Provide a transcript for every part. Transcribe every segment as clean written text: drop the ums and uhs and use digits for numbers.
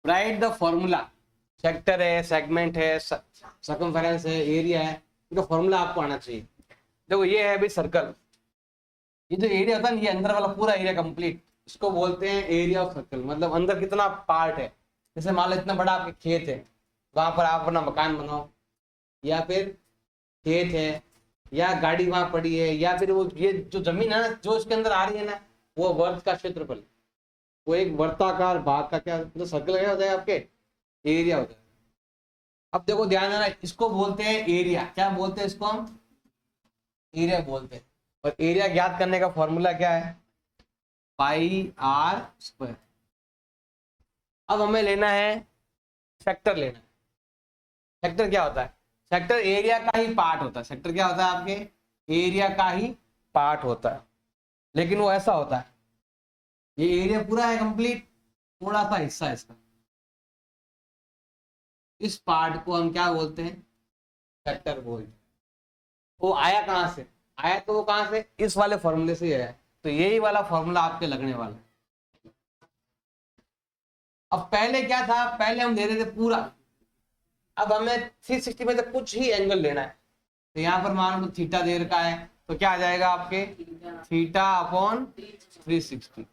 Right the formula. Sector है, segment है, circumference है, एरिया है, इनका फॉर्मूला आपको आना चाहिए। देखो ये है अभी सर्कल, ये जो एरिया होता है ना, ये अंदर वाला पूरा एरिया कंप्लीट, इसको बोलते हैं एरिया ऑफ सर्कल। मतलब अंदर कितना पार्ट है। जैसे मान लो इतना बड़ा आपके खेत है, वहां पर आप अपना मकान बनाओ, या फिर खेत है, या गाड़ी वहां पड़ी है, या फिर वो ये जो जमीन है ना जो इसके अंदर आ रही है ना, वो वर्ग का क्षेत्रफल, वो एक वर्ताकार भाग का क्या जो सर्कल क्या होता है आपके एरिया होता है। अब देखो ध्यान देना, इसको बोलते हैं एरिया। क्या बोलते हैं इसको हम? एरिया बोलते हैं। और एरिया ज्ञात करने का फॉर्मूला क्या है? Pi r square. अब हमें लेना है सेक्टर लेना है। सेक्टर क्या होता है? सेक्टर एरिया का ही पार्ट होता है। सेक्टर क्या होता है आपके? एरिया का ही पार्ट होता है, लेकिन वो ऐसा होता है, ये एरिया पूरा है कंप्लीट, थोड़ा सा हिस्सा है इसका, इस पार्ट को हम क्या बोलते हैं? सेक्टर बोलते हैं। वो आया कहां से? आया तो वो कहां से? इस वाले फॉर्मूले से आया। तो यही वाला फॉर्मूला आपके लगने वाला है। अब पहले क्या था? पहले हम ले रहे थे पूरा, अब हमें 360 में से कुछ ही एंगल लेना है। तो यहाँ पर मान लो थीटा दे रखा है, तो क्या आ जाएगा आपके? Theta upon 360।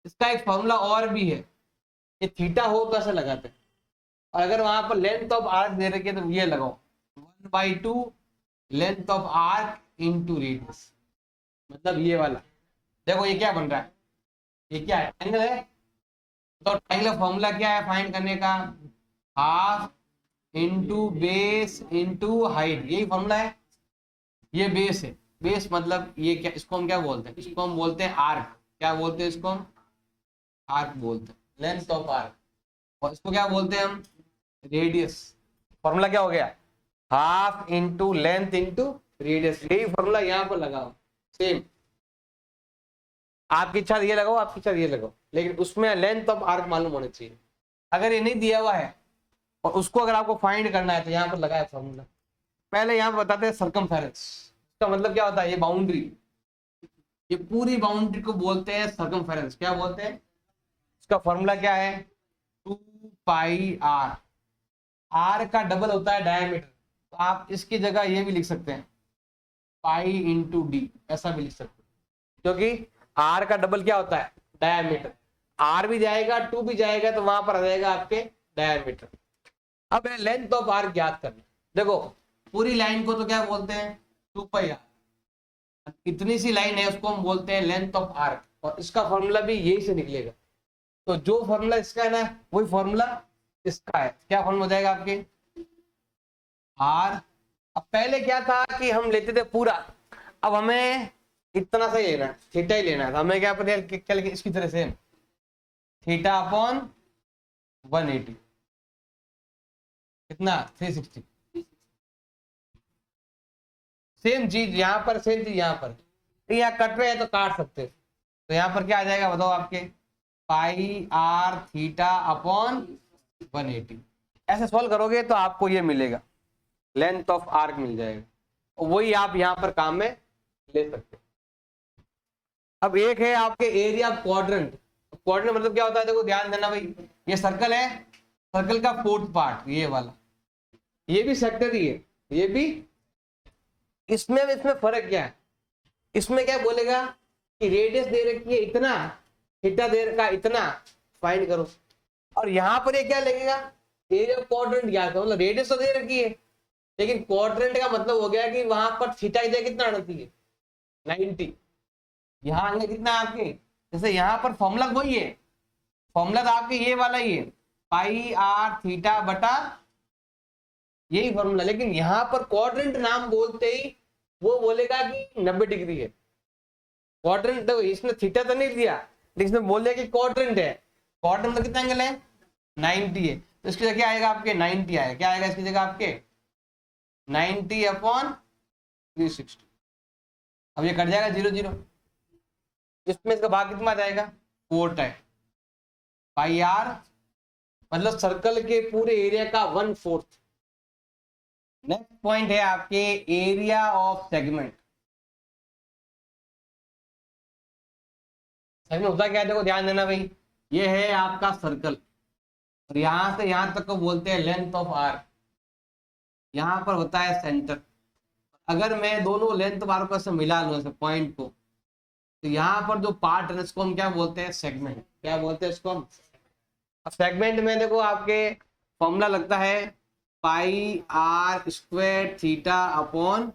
इसका एक फॉर्मूला और भी है, ये थीटा हो तो ऐसे लगाते हैं, और अगर वहां पर लेंथ ऑफ आर्क दे रखी है तो ये लगाओ 1/2 length of arc into radius. मतलब ये वाला, देखो ये क्या बन रहा है? ये क्या है? एंगल है। तो ट्रायंगल फॉर्मूला क्या है फाइंड करने का? Half into base into height, यही फॉर्मूला है। ये बेस है, बेस मतलब ये क्या, इसको हम क्या बोलते हैं? इसको हम बोलते हैं आर्क। क्या बोलते हैं इसको? हम आर्क बोलते हैं, लेंथ ऑफ आर्क। और इसको क्या बोलते हैं हम? रेडियस। फॉर्मूला क्या हो गया? Half into length into radius. यही फॉर्मूला यहाँ पर लगाओ, सेम। आपकी इच्छा ये लगाओ, आपकी इच्छा ये लगाओ, लेकिन उसमें लेंथ ऑफ आर्क मालूम होना चाहिए। अगर ये नहीं दिया हुआ है और उसको अगर आपको फाइंड करना है तो यहाँ पर लगाया फॉर्मूला। पहले यहाँ पर बताते हैं सर्कमफेरेंस। इसका मतलब क्या होता है? ये बाउंड्री, ये पूरी बाउंड्री को बोलते हैं सर्कमफेरेंस। क्या बोलते हैं? इसका फॉर्मूला क्या है? 2 पाई आर। आर का डबल होता है डायमीटर, तो आप इसकी जगह ये भी लिख सकते हैं पाई इंटू डी, ऐसा भी लिख सकते हैं, क्योंकि आर का डबल क्या होता है? डायमीटर। आर भी जाएगा, 2 भी जाएगा, तो वहां पर आ जाएगा आपके डायमीटर। अब लेंथ ऑफ आर्क ज्ञात करना। देखो पूरी लाइन को तो क्या बोलते हैं? 2 पाई आर। इतनी सी लाइन है उसको हम बोलते हैं लेंथ ऑफ आर्क, और इसका फॉर्मूला भी यही से निकलेगा। तो जो फॉर्मूला इसका है ना, वही फॉर्मूला इसका है। क्या फॉर्मूला हो जाएगा आपके? आर। अब पहले क्या था कि हम लेते थे पूरा, अब हमें इतना सा ही लेना है, थीटा ही लेना है। तो हमें क्या पता क्या लिखे? इसकी तरह से थीटा अपॉन 180, कितना? 360। सेम चीज यहाँ पर, सेम चीज यहाँ पर। तो यहाँ कट रहे हैं तो काट सकते हैं। तो यहाँ पर क्या आ जाएगा बताओ आपके? Pi are theta upon 180। ऐसे सॉल्व करोगे तो आपको ये मिलेगा, लेंथ ऑफ आर्क मिल जाएगा, और वही आप यहाँ पर काम में ले सकते हैं। अब एक है आपके एरिया ऑफ क्वाड्रेंट। क्वाड्रेंट मतलब क्या होता है? देखो ध्यान देना भाई, ये सर्कल है, सर्कल का 4th पार्ट ये वाला, ये भी सेक्टर ही है, ये भी। इसमें फर्क क्या है? इसमें क्या बोलेगा कि रेडियस दे रखी है इतना, थीटा दे रखा इतना, फाइंड करो। और यहाँ पर ये क्या लगेगा? एरिया ऑफ क्वाड्रेंट याद करो। मतलब रेडियस तो दे रखी है, लेकिन क्वाड्रेंट का मतलब हो गया कि वहां पर थीटा की जगह कितना आना चाहिए? 90। यहाँ आएंगे कितना आपके? जैसे यहाँ पर फॉर्मूला वही है, फॉर्मूला तो आपके ये वाला ही है, पाई आर थीटा बटा यही फॉर्मूला। लेकिन यहाँ पर क्वाड्रेंट नाम बोलते ही वो बोलेगा कि 90 डिग्री है। क्वाड्रेंट देखो, इसने थीटा तो नहीं दिया, लेकिन इसने बोल दिया कि क्वाड्रेंट है। क्वाड्रेंट में कितना एंगल है? 90 है। तो इसकी जगह क्या आएगा आपके? 90 आएगा। क्या आएगा इसकी जगह आपके? 90 अपॉन 360। अब ये कट जाएगा 0 0, इसमें इसका भाग कितना आ जाएगा? 4 टाइम पाई आर, मतलब सर्कल के पूरे एरिया का 1/4। नेक्स्ट पॉइंट है आपके एरिया ऑफ सेगमेंट। सेगमेंट होता क्या है? देखो ध्यान देना भाई, ये है आपका सर्कल, और यहां से यहां तक को बोलते हैं लेंथ ऑफ आर्क। यहां पर होता है सेंटर। अगर मैं दोनों लेंथ ऑफ आर्क से मिला लूं ऐसे पॉइंट को, तो यहाँ पर जो पार्ट है इसको हम क्या बोलते हैं, सेगमेंट। क्या बोलते हैं इसको हम। अब सेगमेंट में देखो आपके फॉर्मूला लगता है pi r square theta upon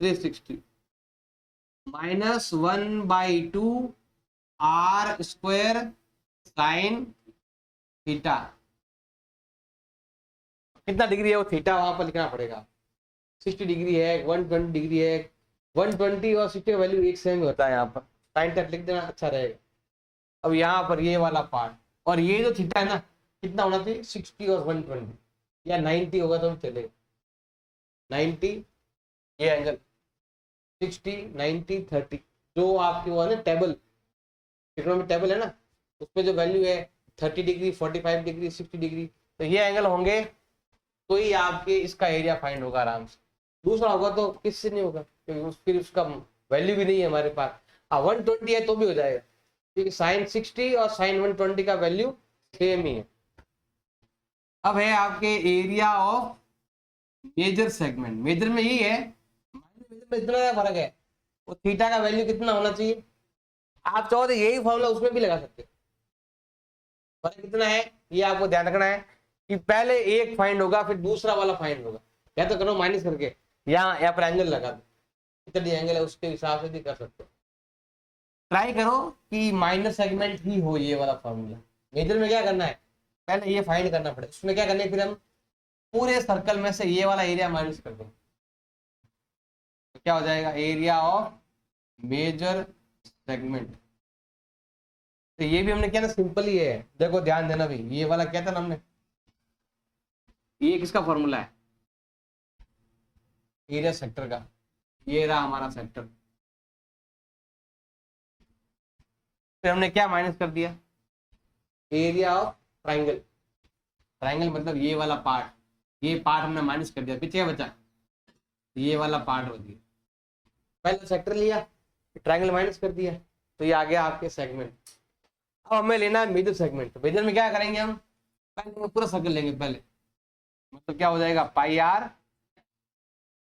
360 -1/2 r square sine theta. कितना डिग्री है वो थीटा वहां पर लिखना पड़ेगा। 60 डिग्री है, 120 डिग्री है। 120 और 60 का वैल्यू एक सेम होता है। यहाँ पर साइन टैप लिख देना अच्छा रहेगा। अब यहाँ पर ये वाला पार्ट और ये जो थीटा है ना, कितना होना चाहिए, 60 और 120 या 90 होगा तो चलेगा। 90 ये एंगल, 60 90 30 जो आपकी वो है ना टेबल, इकोनॉमिक टेबल है ना, उसमें जो वैल्यू है 30 डिग्री 45 डिग्री 60 डिग्री, तो ये एंगल होंगे तो ही आपके इसका एरिया फाइंड होगा आराम से। दूसरा होगा तो किससे नहीं होगा, क्योंकि फिर उसका वैल्यू भी नहीं है हमारे पास। 120 है तो भी हो जाएगा, क्योंकि साइन 60 और साइन 120 का वैल्यू सेम ही है। अब है आपके area of major segment. Major में यही है, मेजर में इतना फर्क है, वो थीटा का वैल्यू कितना होना चाहिए। आप चाहो तो यही फॉर्मूला उसमें भी लगा सकते हो। फर्क कितना है ये आपको ध्यान रखना है कि पहले एक फाइंड होगा फिर दूसरा वाला फाइंड होगा। या तो करो माइनस करके, यहाँ पर एंगल लगा दो, कितनी एंगल है उसके हिसाब से भी कर सकते हो। ट्राई करो कि माइनस सेगमेंट ही हो ये वाला फॉर्मूला। मेजर में क्या करना है, पहले ये फाइंड करना पड़ेगा। उसमें क्या करना है, फिर हम पूरे सर्कल में से ये वाला एरिया माइनस कर देंगे, तो क्या हो जाएगा, एरिया ऑफ मेजर सेगमेंट। तो ये भी हमने क्या ना सिंपल ही है। देखो ध्यान देना भाई, ये वाला क्या था ना हमने, ये किसका फॉर्मूला है, एरिया सेक्टर का। ये रहा हमारा सेक्टर, फिर हमने क्या माइनस कर दिया, एरिया ऑफ ट्राइंगल। ट्राइंगल मतलब ये वाला पार्ट, ये पार्ट हमने माइनस कर दिया, पीछे क्या बचा, ये वाला पार्ट हो दिया। पहले सेक्टर लिया, ट्राइंगल माइनस कर दिया, तो ये आ गया आपके सेगमेंट। अब हमें लेना है मेजर सेगमेंट। तो मेजर में क्या करेंगे हम, पहले पूरा सर्कल लेंगे पहले, मतलब क्या हो जाएगा पाई आर।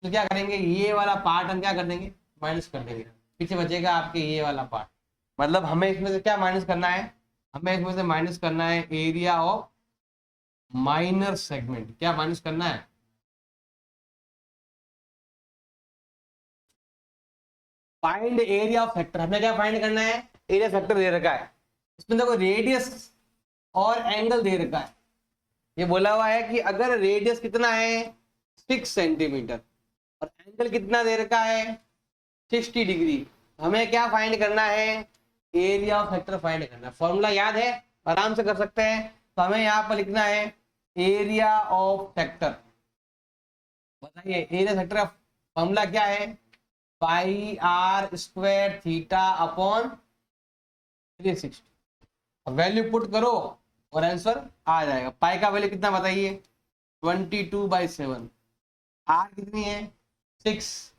तो क्या करेंगे, ये वाला पार्ट हम क्या कर देंगे, माइनस कर देंगे, पीछे बचेगा आपके ये वाला पार्ट। मतलब हमें इसमें से क्या माइनस करना है, हमें इसमें से माइनस करना है एरिया ऑफ माइनर सेगमेंट। क्या माइनस करना है, फाइंड एरिया ऑफ सेक्टर। हमें क्या फाइंड करना है, एरिया सेक्टर दे रखा है, इसमें देखो रेडियस और एंगल दे रखा है। ये बोला हुआ है कि अगर रेडियस कितना है 6 सेंटीमीटर और एंगल कितना दे रखा है 60 डिग्री, हमें क्या फाइंड करना है, एरिया ऑफ सेक्टर फाइंड करना है। फॉर्मूला याद है, आराम से कर सकते हैं। तो हमें यहाँ पर लिखना है एरिया ऑफ सेक्टर। बताइए एरिया सेक्टर का फॉर्मूला क्या है, pi r square theta upon 360। Value put करो और आंसर आ जाएगा। पाई का वैल्यू कितना बताइए, 22/7। आर कितनी है 6,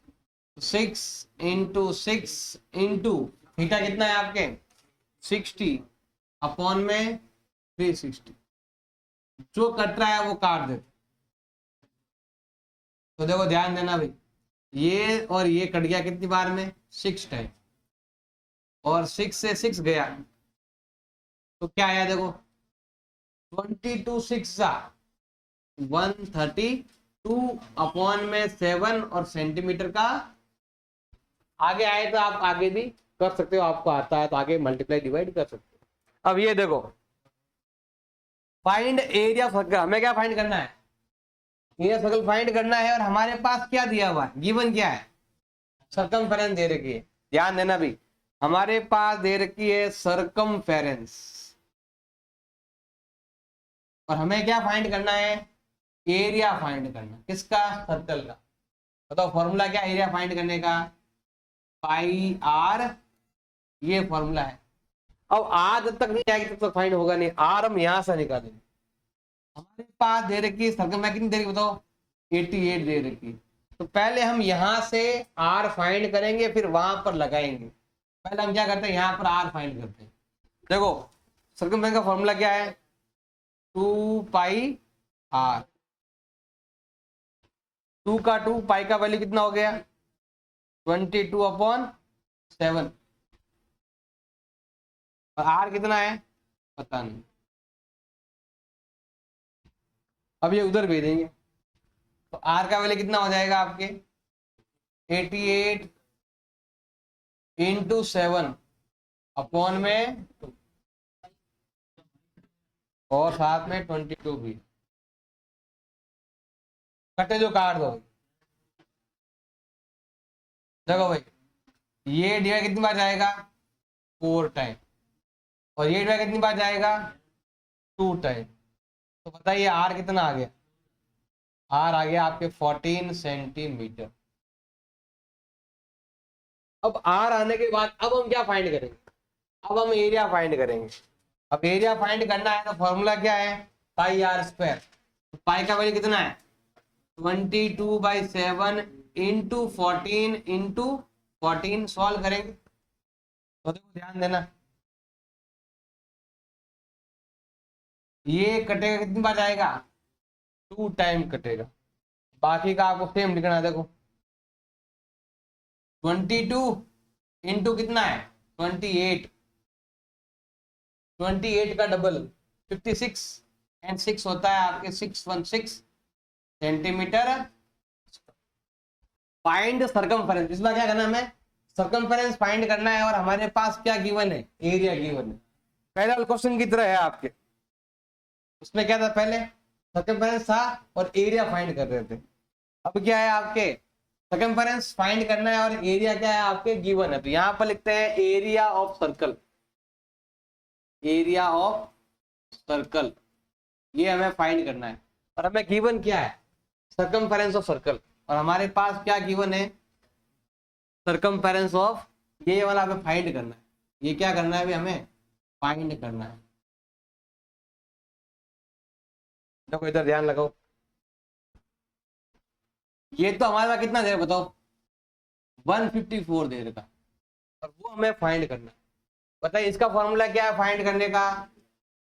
6 इंटू 6 इंटू थीटा कितना है आपके 60 अपॉन में 360। जो कट रहा है वो काट देते। तो देखो ध्यान देना भाई, ये और ये कट गया कितनी बार में, 6 टाइम, और 6 से 6 गया तो क्या आया देखो 22 6 132 अपॉन में 7 और सेंटीमीटर का आगे आए तो आप आगे भी कर सकते हो, आपको आता है तो आगे मल्टीप्लाई डिवाइड कर सकते हो। अब ये देखो फाइंड एरिया सर्कल, हमें क्या फाइंड करना है, एरिया सर्कल फाइंड करना है। और हमारे पास क्या दिया हुआ है, गिवन क्या है, सरकमफेरेंस दे रखी है। ध्यान देना भी, हमारे पास दे रखी है सरकमफेरेंस, और हमें क्या फाइंड करना है, एरिया फाइंड करना, किसका, सर्कल का। बताओ फॉर्मूला क्या एरिया फाइंड करने का, पाई आर, ये फॉर्मूला है। अब आर जब तक नहीं आएगी तब तक फाइंड होगा नहीं। आर हम यहां से निकालेंगे, हमारे पास दे रखी है सर्कल में कितनी दे रखी बताओ, 88 दे रखी। तो पहले हम यहां से आर फाइंड करेंगे फिर वहां पर लगाएंगे। पहले हम क्या करते हैं, यहाँ पर आर फाइंड करते हैं। देखो सर्कमफेरेंस का फॉर्मूला क्या है, 2πr, 2 का 2, पाई का वैल्यू कितना हो गया 22/7, और r कितना है पता नहीं। अब ये उधर भेजेंगे तो r का वैल्यू कितना हो जाएगा आपके 88/7 अपॉन में 2, और साथ में 22 भी। कटे जो काट दो, देखो भाई ये डिवाइड कितनी बार जाएगा 4 टाइम, और ये डिवाइड कितनी बार जाएगा 2 टाइम। तो बताइए आर कितना आ गया, आर आ गया आपके 14 सेंटीमीटर। अब आर आने के बाद अब हम क्या फाइंड करेंगे, अब हम एरिया फाइंड करेंगे। अब एरिया फाइंड करना है तो फॉर्मूला क्या है पाई आर स्क्वायर। तो पाई का वैल्यू कितना है 22/7 इंटू 14 सॉल्व करेंगे तो देखो ध्यान देना, ये कटेगा कितनी बार जाएगा 2 टाइम कटेगा। बाकी का आपको सेम लिखना है, देखो 22 इंटू कितना है 28, 28 का डबल 56 एंड 6 होता है आपके 616 सेंटीमीटर। फाइंड सरकमफेरेंस, इसमें क्या करना है हमें सरकमफेरेंस फाइंड करना है, और हमारे पास क्या गिवन है एरिया गिवन है। पहला क्वेश्चन की तरह है आपके, उसमें क्या था पहले सरकमफेरेंस था और एरिया फाइंड कर रहे थे। अब क्या है आपके सरकमफेरेंस फाइंड करना है और एरिया क्या है आपके गिवन है। तो यहां पर लिखते हैं area of circle, area of circle ये हमें फाइंड करना है, और हमें गिवन क्या है सरकमफेरेंस ऑफ सर्कल, और हमारे पास क्या गिवन है सरकमफेरेंस ऑफ, ये वाला हमें फाइंड करना है। ये क्या करना है अभी हमें फाइंड करना है। देखो इधर ध्यान लगाओ, ये तो हमारे पास कितना दे रहा बताओ 154 दे रखा, और वो हमें फाइंड करना है। बताइए इसका फॉर्मूला क्या है फाइंड करने का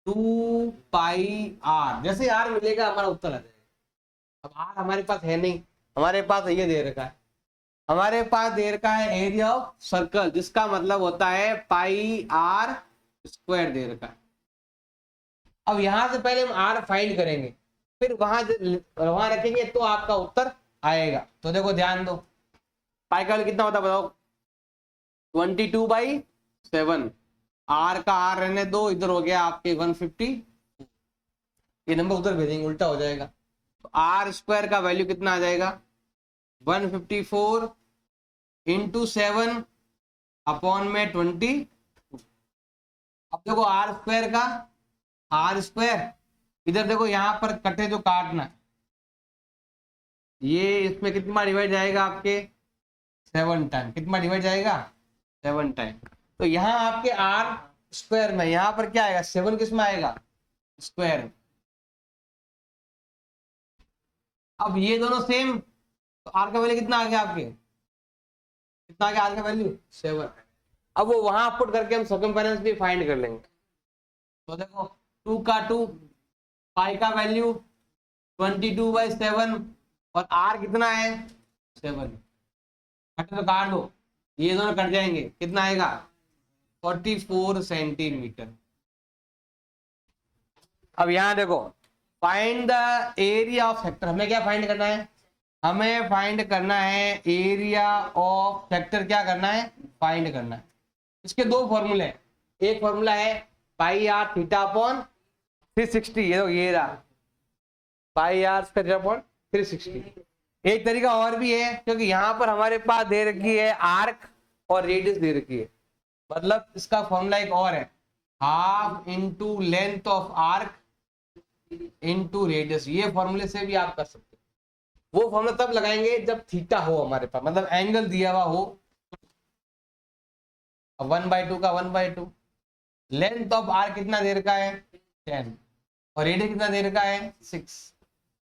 2πr, जैसे r मिलेगा हमारा उत्तर आ जाएगा। अब r हमारे पास है नहीं, हमारे पास ये दे रखा है, हमारे पास दे रखा है एरिया ऑफ सर्कल, जिसका मतलब होता है पाई आर स्क्वायर दे रखा है। अब यहां से पहले हम r फाइंड करेंगे, फिर वहां रखेंगे तो आपका उत्तर आएगा। तो देखो ध्यान दो, पाई का कितना होता है बताओ 22/7, आर का आर रहने दो, इधर हो गया आपके 150, ये नंबर उधर भेजेंगे उल्टा हो जाएगा। तो आर स्क्वायर का वैल्यू कितना आ जाएगा 154 इंटू 7 अपॉन में 20। अब देखो आर स्क्वायर का आर स्क्वायर, इधर देखो यहां पर कटे जो काटना है, ये इसमें कितना डिवाइड जाएगा आपके 7 टाइम, कितना डिवाइड जाएगा 7 टाइम। तो यहाँ आपके आर स्क्वायर में यहाँ पर क्या आएगा 7 किस में आएगा स्क्वायर। अब ये दोनों सेम, तो आर का वैल्यू कितना आ गया आपके, कितना आ गया आर का वैल्यू 7। अब वो वहां पुट करके हम सर्कमफेरेंस भी फाइंड कर लेंगे। तो देखो 2 का 2, पाई का वैल्यू 22/7, और आर कितना है 7, कटे तो काट दो, ये दोनों कट जाएंगे, कितना आएगा 44 सेंटीमीटर। अब यहां देखो find the area of sector, हमें क्या फाइंड करना है, हमें फाइंड करना है एरिया ऑफ सेक्टर, क्या करना है फाइंड करना है। इसके दो फॉर्मूले हैं, एक फॉर्मूला है पाई आर थीटा अपॉन 360, ये रहा पाई आर स्क्वायर अपॉन 360। एक तरीका और भी है, क्योंकि यहां पर हमारे पास दे रखी है आर्क और रेडियस दे रखी है, मतलब इसका फॉर्मूला एक और है half into length of arc into radius. ये फॉर्मूले से भी आप कर सकते हो। वो फॉर्मूला तब लगाएंगे जब थीटा हो हमारे पास, मतलब एंगल दिया हुआ हो। 1/2 का 1/2, लेंथ ऑफ आर्क कितना दे रखा है 10, और रेडियस कितना दे रखा है 6,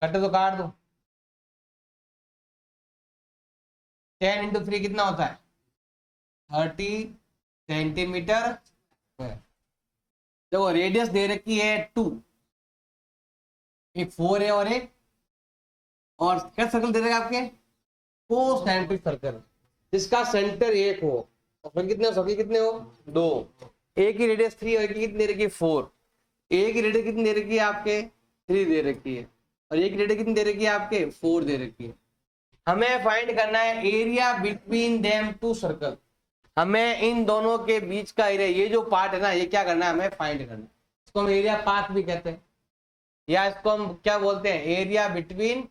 कटे तो काट दो, 10 इंटू 3 कितना होता है 30 सेंटीमीटर। देखो रेडियस दे रखी है 2, एक 4 है और एक, और क्या सर्कल दे देगा आपके, कोसेंट्रिक सर्कल जिसका सेंटर 1 हो और फिर कितने हो, सर्कल कितने हो, 2, एक की रेडियस 3 और एक की कितनी दे रखी है, 4, एक की रेडियस कितनी दे रखी है आपके, 3 दे रखी है, और एक की रेडियस कितनी दे रखी है आपके, 4 दे रखी है। हमें फाइंड करना है area between them two circle, हमें इन दोनों के बीच का एरिया, ये जो पार्ट है ना, ये क्या करना है, हमें फाइंड करना है। इसको हम एरिया पाथ भी कहते हैं, या इसको हम क्या बोलते हैं, area between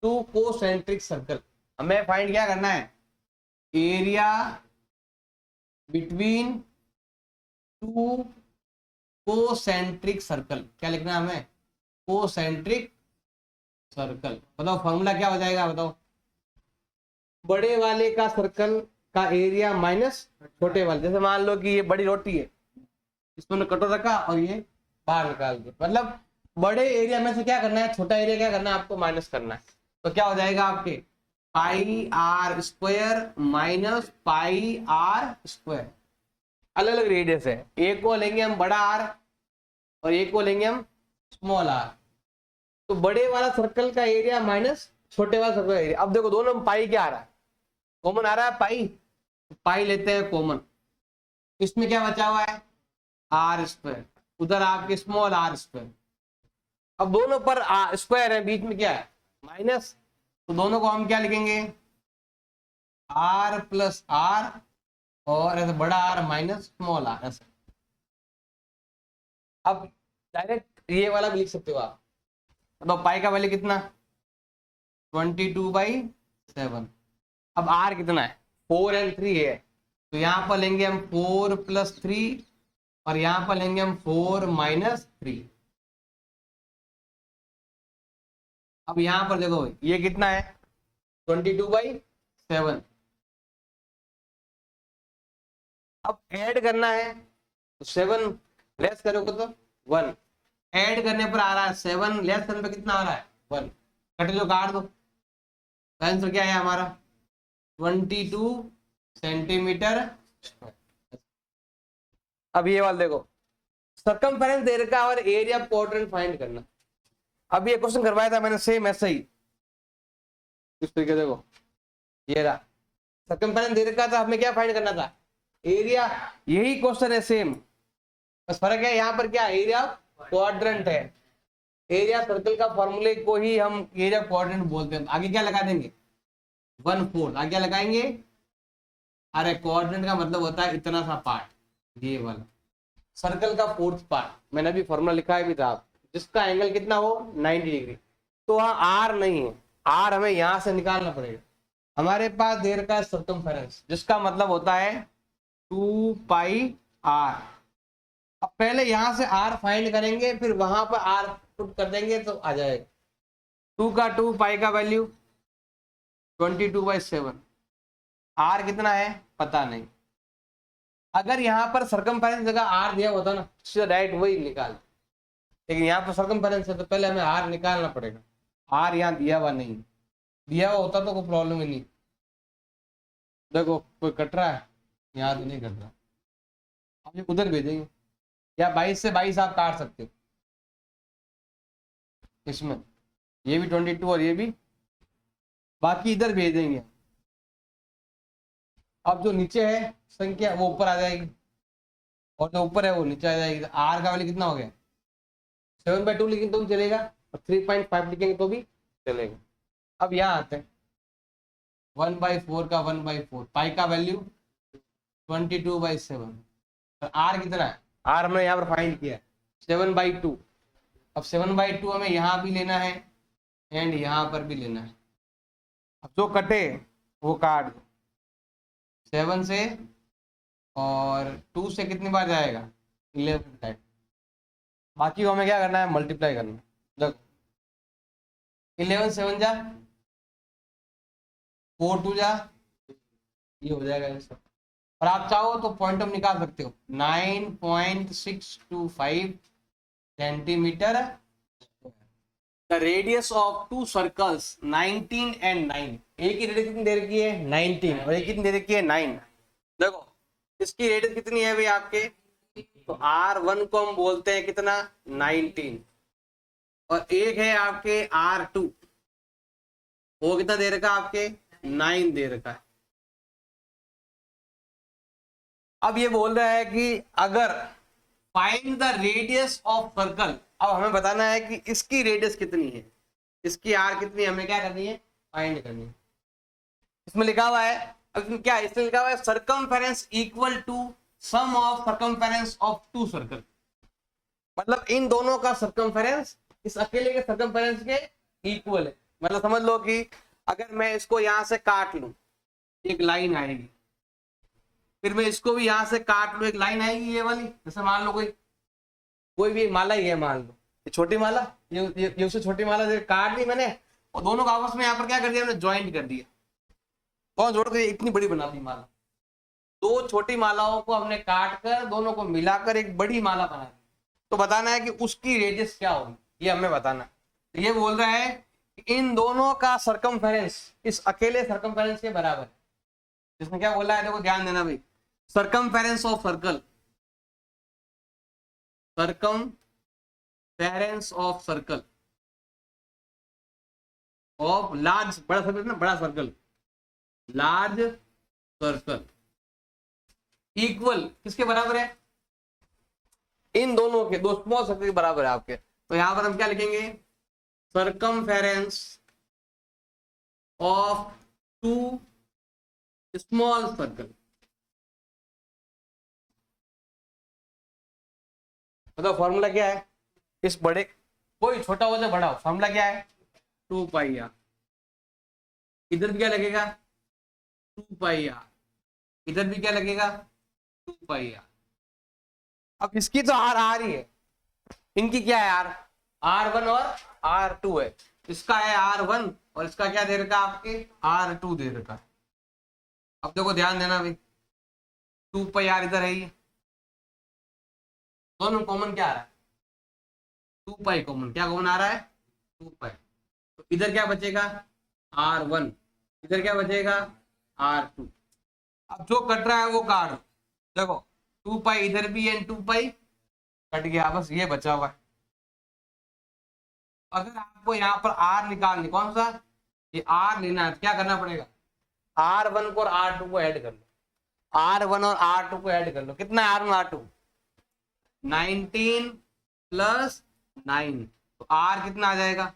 two concentric circle. हमें फाइंड क्या करना है, area between two concentric circle. क्या लिखना है हमें, कोसेंट्रिक सर्कल। बताओ फॉर्मूला क्या हो जाएगा, बताओ, बड़े वाले का सर्कल का एरिया माइनस छोटे वाले। जैसे मान लो कि ये बड़ी रोटी है, इसमें कटोरा रखा और ये बाहर निकाल के, मतलब बड़े एरिया में से क्या करना है, छोटा एरिया क्या करना है आपको, माइनस करना है। तो क्या हो जाएगा आपके, pi r square minus pi r square. अलग अलग रेडियस है, एक को लेंगे हम बड़ा आर और एक को लेंगे हम स्मॉल आर। तो बड़े वाला सर्कल का एरिया माइनस छोटे वाला सर्कल का एरिया। अब देखो दोनों में पाई क्या आ रहा है, कॉमन आ रहा है पाई, पाई लेते हैं कॉमन, इसमें क्या बचा हुआ है, आर स्क्वायर, उधर आपके स्मॉल आर स्क्वायर। अब दोनों पर स्क्वायर है, बीच में क्या है माइनस, तो दोनों को हम क्या लिखेंगे, आर प्लस आर और ऐसे बड़ा आर माइनस स्मॉल आर ऐसा। अब डायरेक्ट ये वाला भी लिख सकते हो आप। तो पाई का वैल्यू कितना, 22/7। अब आर कितना है, 4 और 3 है, तो यहाँ पर लेंगे हम 4 + 3 और यहाँ पर लेंगे हम 4 - 3। अब यहाँ पर देखो ये कितना है, 22/7। अब ऐड करना है तो 7 लेस करोगे तो 1, ऐड करने पर आ रहा है 7, लेस करने पर कितना आ रहा है 1, कट जो काट दो। आंसर क्या है हमारा, 22 सेंटीमीटर। अब ये वाला देखो, सर्कमफेरेंस दे रखा और एरिया क्वाड्रेंट फाइंड करना। अब ये क्वेश्चन करवाया था मैंने सेम ऐसा ही, इस तरीके देखो, ये रहा सर्कमफेरेंस दे रखा था, हमें क्या फाइंड करना था, एरिया। यही क्वेश्चन है सेम, बस फर्क है यहाँ पर क्या, एरिया क्वाड्रेंट है। एरिया सर्कल का फॉर्मूले को ही हम एरिया क्वाड्रेंट बोलते हैं। आगे क्या लगा देंगे, 1/4, आगे क्या लगाएंगे, अरे क्वाड्रेंट का मतलब होता है इतना सा पार्ट, ये वाला सर्कल का 4th पार्ट। मैंने अभी फॉर्मूला लिखा है भी था, जिसका एंगल कितना हो 90 डिग्री। तो वहाँ आर नहीं है, आर हमें यहाँ से निकालना पड़ेगा। हमारे पास दे रखा है सर्कमफेरेंस, जिसका मतलब होता है 2πr। अब पहले यहां से r फाइंड करेंगे, फिर वहां पर r पुट कर देंगे तो आ जाएगा 2 का 2, पाई का वैल्यू 22/7। r कितना है पता नहीं, अगर यहाँ पर सर्कमफेरेंस जगह r दिया होता ना, सीधा डायरेक्ट वही निकाल, लेकिन यहाँ पर सर्कमफेरेंस है तो पहले हमें r निकालना पड़ेगा। r यहाँ दिया हुआ नहीं, दिया हुआ होता तो कोई प्रॉब्लम ही नहीं। देखो कोई कट रहा है, यहाँ तो नहीं कट रहा, आप ये उधर भेजेंगे, या 22 से 22 आप काट सकते हो इसमें, ये भी 22 और ये भी, बाकी इधर भेज देंगे। अब जो नीचे है संख्या वो ऊपर आ जाएगी और जो ऊपर है वो नीचे आ जाएगी। आर का वैल्यू कितना हो गया 7/2 लिखेंगे तो भी चलेगा और 3.5 लिखेंगे तो भी चलेगा। अब यहाँ आते हैं 1/4 का 1/4, पाई का वैल्यू 22/7 और आर कितना है, आर हमने यहाँ पर फाइंड किया 7/2। अब 7/2 हमें यहाँ भी लेना है एंड यहाँ पर भी लेना है। अब जो कटे वो काट दो, 7 से और 2 से कितनी बार जाएगा 11 टाइम, बाकी को हमें क्या करना है मल्टीप्लाई करना है। देखो 11 7 जा 4 2 जा, ये हो जाएगा आंसर। और आप चाहो तो पॉइंट ऑफ निकाल सकते हो 9.625 centimetre. The radius of 2 circles 19 and 9, एक की रेडियस कितनी दे रखी है 19 और एक कितनी दे रखी है 9। देखो इसकी रेडियस कितनी है भाई आपके, तो R1 को हम बोलते हैं कितना 19 और एक है आपके R2, वो कितना दे रखा है आपके 9 दे रखा है। अब ये बोल रहा है कि अगर find the radius of circle, अब हमें बताना है कि इसकी रेडियस कितनी है, इसकी आर कितनी है, हमें क्या करनी है, फाइंड करनी है। इसमें लिखा हुआ है, अब इसमें क्या है, इसमें लिखा हुआ है circumference equal to sum of circumference of two circle, मतलब इन दोनों का सर्कमफेरेंस इस अकेले के सर्कमफेरेंस के इक्वल है। मतलब समझ लो कि अगर मैं इसको यहां से काट लूं, एक लाइन आएगी, फिर मैं इसको भी यहां से काट लूं, एक लाइन आएगी ये वाली, जैसे मान लो कोई भी माला ही है, मान लो ये छोटी माला, ये उससे छोटी माला काट ली मैंने, और दोनों का आपस में यहाँ पर क्या कर दिया, मैंने ज्वाइंट कर दिया, कौन जोड़ कर इतनी बड़ी बना दी माला। दो छोटी मालाओं को हमने काट कर दोनों को मिलाकर एक बड़ी माला बना दी, तो बताना है कि उसकी रेडियस क्या होगी, ये हमें बताना। तो ये बोल रहा है कि इन दोनों का सरकमफेरेंस इस अकेले सरकमफेरेंस के बराबर है। जिसने क्या बोला है, देखो ध्यान देना भाई, circumference of circle, circumference of circle of large, बड़ा सर्कल ना, बड़ा सर्कल, लार्ज सर्कल इक्वल किसके बराबर है, इन दोनों के, दो स्मॉल सर्कल के बराबर है आपके। तो यहां पर हम क्या लिखेंगे, circumference of two small circle, मतलब फॉर्मूला क्या है, इस बड़े, कोई छोटा हो जाए बड़ा हो, फॉर्मूला क्या है 2 पाई आर, इधर भी क्या लगेगा 2 पाई आर, इधर भी क्या लगेगा 2 पाई आर। अब इसकी तो आर आर ही है, इनकी क्या है आर, R1 और R2 है, इसका है R1 और इसका क्या दे रखा आपके R2 दे रखा है। अब देखो ध्यान देना भाई, 2 पाई आर इधर है, ये दोनों कॉमन क्या आ रहा है, 2 पाई कॉमन, क्या कॉमन आ रहा है 2 पाई, तो इधर क्या बचेगा R1, इधर क्या बचेगा R2। अब जो कट रहा है वो काट दो, देखो 2 पाई इधर भी है, 2 पाई कट गया, बस ये बचा हुआ है। अगर आपको यहाँ पर R निकालनी, कौन सा, ये R लेना है, तो क्या करना पड़ेगा, R1 को और R2 को ऐड कर लो, R1 और R2 को ऐड कर लो, कितना है R1 R2 19 प्लस 9, तो R कितना आ जाएगा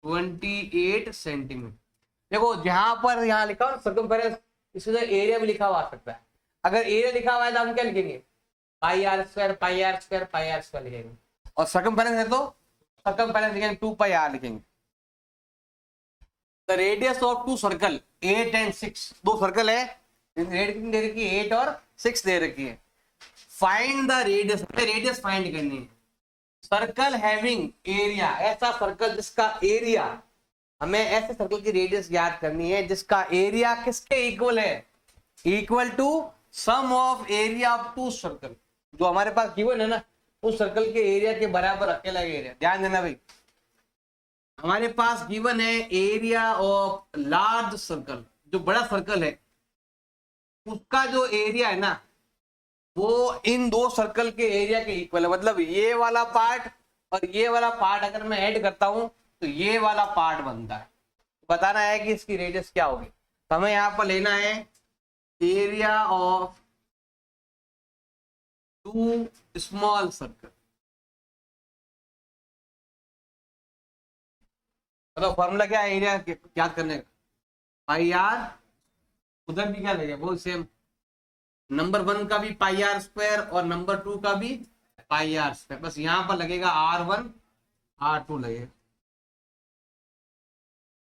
28 सेंटीमीटर। देखो जहां पर यहाँ लिखा हुआ सर्कमफेरेंस, इसके अंदर एरिया भी लिखा हुआ आ सकता है, अगर एरिया लिखा हुआ है तो हम क्या लिखेंगे pi r square, pi r square, pi r square लिखेंगे, और सर्कमफेरेंस है तो सर्कमफेरेंस लिखेंगे 2 पाई आर लिखेंगे। The radius of two circle 8 and 6, दो सर्कल है, रेडियस कितनी दे रखी है 8 और 6 दे रखी है। Find the radius, radius find करनी है, सर्कल हैविंग एरिया, ऐसा सर्कल जिसका एरिया, हमें ऐसे सर्कल की रेडियस याद करनी है जिसका एरिया किसके इक्वल है, equal to sum of area of two circle, जो हमारे पास गिवन है ना, उस सर्कल के एरिया के बराबर अकेला एरिया। ध्यान देना भाई, हमारे पास गिवन है एरिया ऑफ लार्ज सर्कल, जो बड़ा सर्कल है उसका जो एरिया है ना, वो इन दो सर्कल के एरिया के इक्वल है, मतलब ये वाला पार्ट और ये वाला पार्ट अगर मैं ऐड करता हूं तो ये वाला पार्ट बनता है। बताना है कि इसकी रेडियस क्या होगी, तो हमें यहां पर लेना है area of two small circle, मतलब फॉर्मूला क्या है एरिया याद करने का, पाई आर, उधर भी क्या लगेगा वो सेम, नंबर 1 का भी पाई आर स्क्वायर और नंबर 2 का भी पाई आर स्क्वायर, बस यहां पर लगेगा R1 R2 लगेगा।